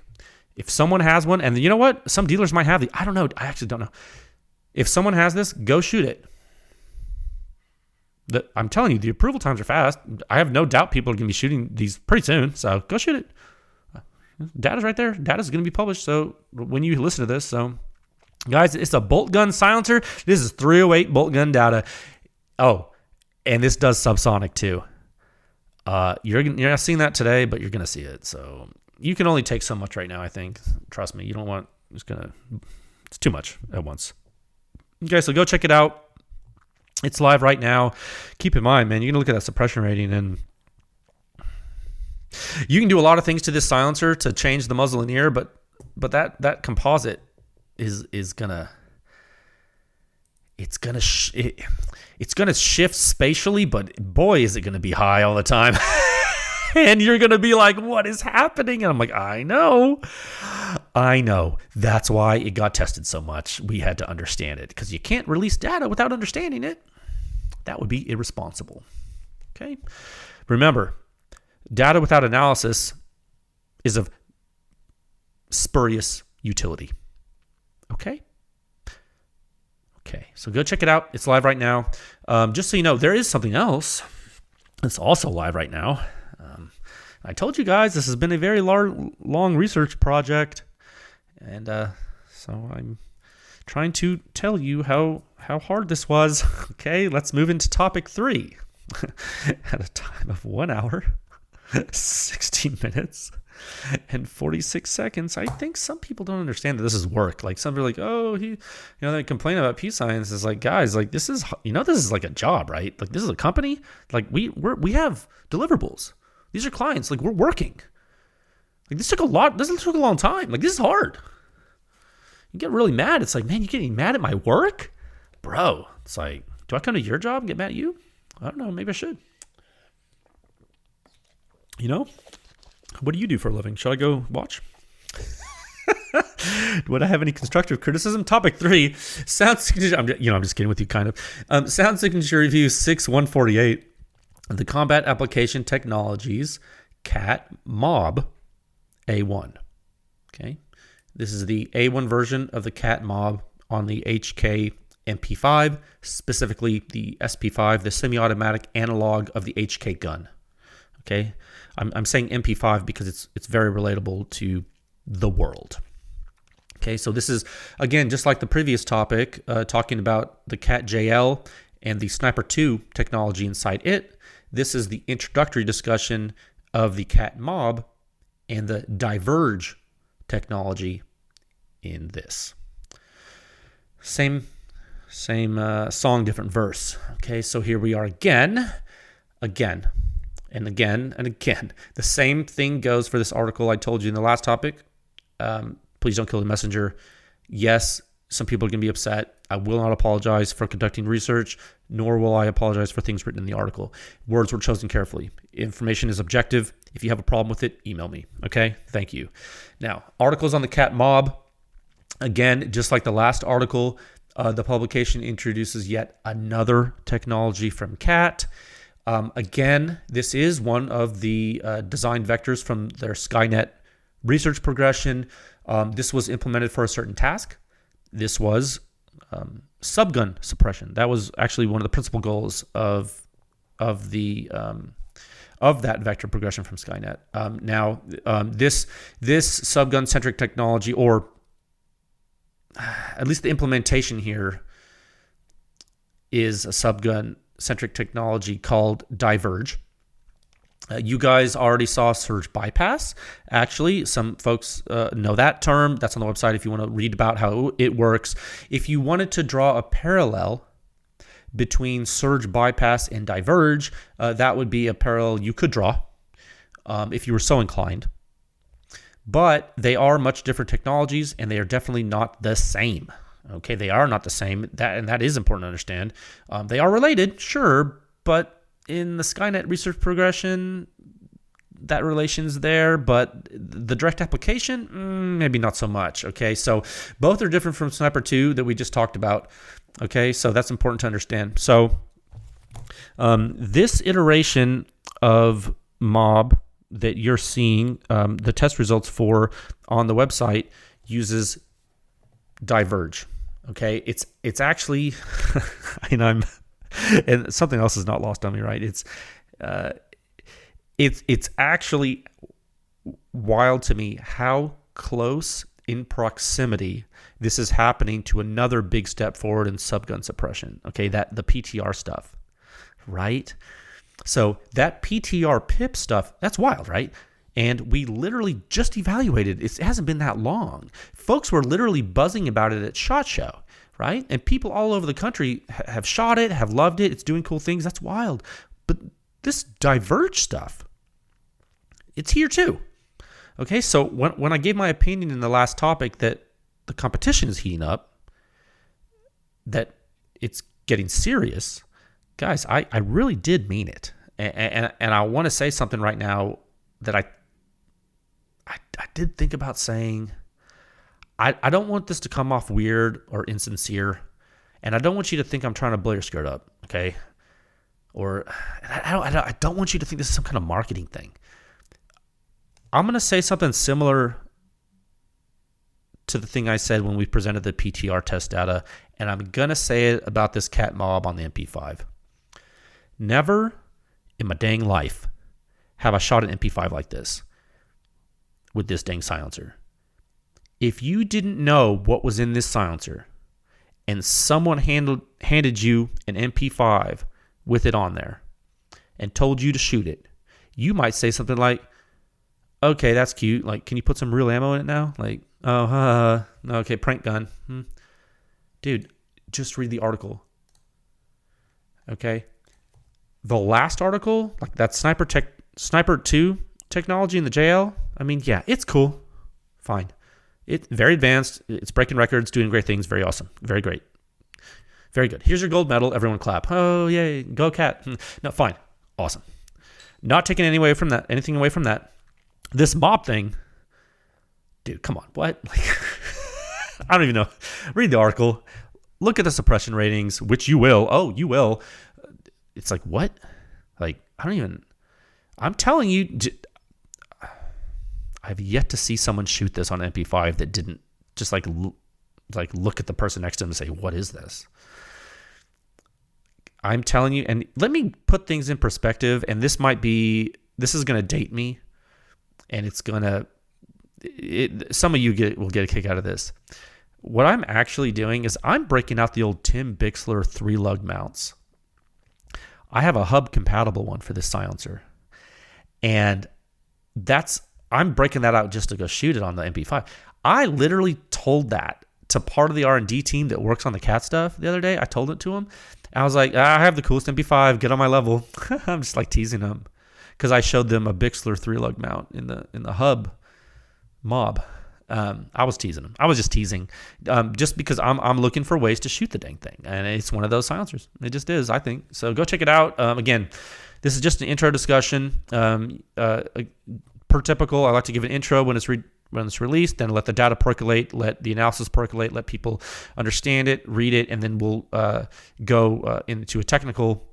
If someone has one, and you know what? Some dealers might have the, I don't know. I actually don't know. If someone has this, go shoot it. I'm telling you, the approval times are fast. I have no doubt people are going to be shooting these pretty soon. So go shoot it. Data's right there. Data's going to be published. So when you listen to this, so guys, it's a bolt gun silencer. This is 308 bolt gun data. Oh, and this does subsonic too. You're not seeing that today, but you're going to see it. So you can only take so much right now, I think. Trust me. You don't want, it's too much at once. Okay, so go check it out. It's live right now. Keep in mind, man, you're going to look at that suppression rating, and you can do a lot of things to this silencer to change the muzzle and ear, but that composite is gonna shift spatially, but boy, is it gonna be high all the time. And you're gonna be like, what is happening? And I'm like, I know. That's why it got tested so much. We had to understand it, because you can't release data without understanding it. That would be irresponsible. Okay. Remember, data without analysis is of spurious utility. Okay? Okay, so go check it out. It's live right now. Just so you know, there is something else that's also live right now. I told you guys this has been a very long research project, and so I'm trying to tell you how hard this was. Okay, let's move into topic 3. At a time of 1 hour, 16 minutes, and 46 seconds. I think some people don't understand that this is work. Like, some are like, oh, they complain about peace science. It's like, guys, like, this is like a job, right? Like, this is a company. Like, we have deliverables. These are clients. Like, we're working. Like, this took a long time. Like, this is hard. You get really mad. It's like, man, you're getting mad at my work? Bro, it's like, do I come to your job and get mad at you? I don't know. Maybe I should. What do you do for a living? Should I go watch? Would I have any constructive criticism? Topic 3, sound signature. I'm just kidding with you, kind of. Sound signature review 6148. The Combat Application Technologies CAT Mob A1. Okay. This is the A1 version of the CAT Mob on the HK MP5, specifically the SP5, the semi-automatic analog of the HK gun. Okay, I'm saying MP5 because it's very relatable to the world. Okay, so this is, again, just like the previous topic, talking about the CAT JL and the SNIPER2 technology inside it. This is the introductory discussion of the CAT Mob and the DiVerge technology in this. Same song, different verse. Okay, so here we are again, and again. The same thing goes for this article I told you in the last topic. Please don't kill the messenger. Yes, some people are going to be upset. I will not apologize for conducting research, nor will I apologize for things written in the article. Words were chosen carefully. Information is objective. If you have a problem with it, email me. Okay? Thank you. Now, articles on the CAT Mob. Again, just like the last article, the publication introduces yet another technology from CAT. Again, this is one of the design vectors from their SkyNET research progression. This was implemented for a certain task. This was subgun suppression. That was actually one of the principal goals of that vector progression from SkyNET. This subgun centric technology, or at least the implementation here, is a subgun centric technology called DiVerge. You guys already saw surge bypass. Actually, some folks know that term. That's on the website if you want to read about how it works. If you wanted to draw a parallel between surge bypass and DiVerge, that would be a parallel you could draw if you were so inclined. but they are much different technologies, and they are definitely not the same. Okay, they are not the same. That is important to understand. They are related, sure, but in the SkyNET research progression, that relation's there, but the direct application, maybe not so much. Okay, so both are different from Sniper 2 that we just talked about. Okay, so that's important to understand. So this iteration of mob that you're seeing the test results for on the website uses DiVerge. Okay, it's actually, and something else is not lost on me, right? It's actually wild to me how close in proximity this is happening to another big step forward in subgun suppression. Okay, that the PTR stuff, right? So that PTR PIP stuff, that's wild, right? And we literally just evaluated. It hasn't been that long. Folks were literally buzzing about it at SHOT Show, right? And people all over the country have shot it, have loved it. It's doing cool things. That's wild. But this DiVerge stuff, it's here too. Okay, so when I gave my opinion in the last topic that the competition is heating up, that it's getting serious, guys, I really did mean it. And I want to say something right now that I did think about saying. I don't want this to come off weird or insincere, and I don't want you to think I'm trying to blow your skirt up, okay? Or I don't want you to think this is some kind of marketing thing. I'm going to say something similar to the thing I said when we presented the PTR test data, and I'm going to say it about this CAT mob on the MP5. Never in my dang life have I shot an MP5 like this with this dang silencer. If you didn't know what was in this silencer and someone handed you an MP5 with it on there and told you to shoot it, you might say something like, okay, that's cute. Like, can you put some real ammo in it now? Like, okay, prank gun. Dude, just read the article. Okay? The last article, like that Sniper 2 technology in the JL, I mean, yeah, it's cool. Fine. It's very advanced. It's breaking records, doing great things. Very awesome. Very great. Very good. Here's your gold medal. Everyone clap. Oh, yay. Go CAT. No, fine. Awesome. Not taking anything away from that. This mob thing, dude, come on. What? Like, I don't even know. Read the article. Look at the suppression ratings, which you will. Oh, you will. It's like, what? Like, I'm telling you, I've yet to see someone shoot this on MP5 that didn't just like look at the person next to him and say, what is this? I'm telling you, and let me put things in perspective, and this is going to date me, and some of you will get a kick out of this. What I'm actually doing is I'm breaking out the old Tim Bixler 3-lug mounts. I have a hub compatible one for this silencer, and I'm breaking that out just to go shoot it on the MP5. I literally told that to part of the R&D team that works on the CAT stuff the other day. I told it to him. I was like, I have the coolest MP5. Get on my level. I'm just like teasing them because I showed them a Bixler 3-lug mount in the hub mob. I was teasing them. I was just teasing just because I'm looking for ways to shoot the dang thing. And it's one of those silencers. It just is, I think. So go check it out. Again, this is just an intro discussion. Per typical, I like to give an intro when it's released, then let the data percolate, let the analysis percolate, let people understand it, read it, and then we'll go into a technical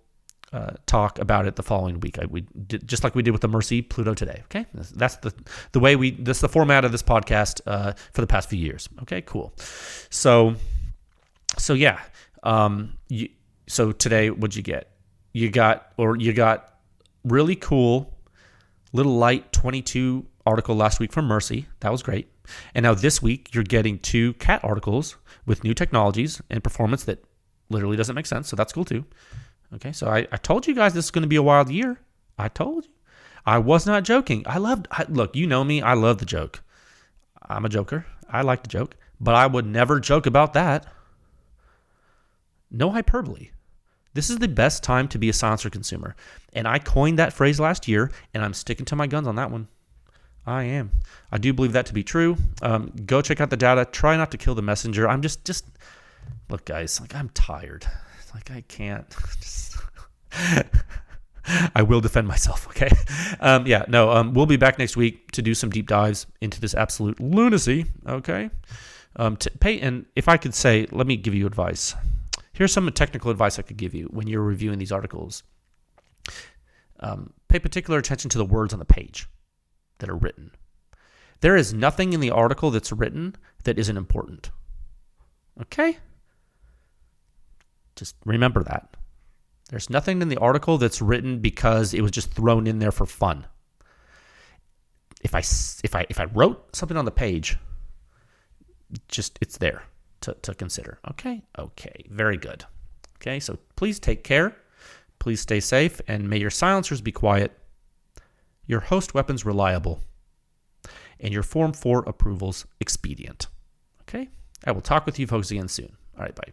talk about it the following week. We did, just like we did with the Mercy Pluto today. Okay, that's that's the format of this podcast for the past few years. Okay, cool. So yeah. So today, what'd you get? You got really cool little light 22 article last week from Mercy. That was great. And now this week, you're getting 2 CAT articles with new technologies and performance that literally doesn't make sense. So that's cool too. Okay, so I told you guys this is going to be a wild year. I told you. I was not joking. Look, you know me. I love the joke. I'm a joker. I like to joke. But I would never joke about that. No hyperbole. This is the best time to be a silencer consumer. And I coined that phrase last year, and I'm sticking to my guns on that one. I am. I do believe that to be true. Go check out the data. Try not to kill the messenger. I'm just look, guys, like I'm tired. Like I can't. I will defend myself, okay? We'll be back next week to do some deep dives into this absolute lunacy, okay? And if I could say, let me give you advice. Here's some technical advice I could give you when you're reviewing these articles. Pay particular attention to the words on the page that are written. There is nothing in the article that's written that isn't important, okay? Just remember that. There's nothing in the article that's written because it was just thrown in there for fun. If I wrote something on the page, just it's there to consider. Okay, very good. Okay, so please take care. Please stay safe, and may your silencers be quiet, your host weapons reliable, and your Form 4 approvals expedient. Okay, I will talk with you folks again soon. All right, bye.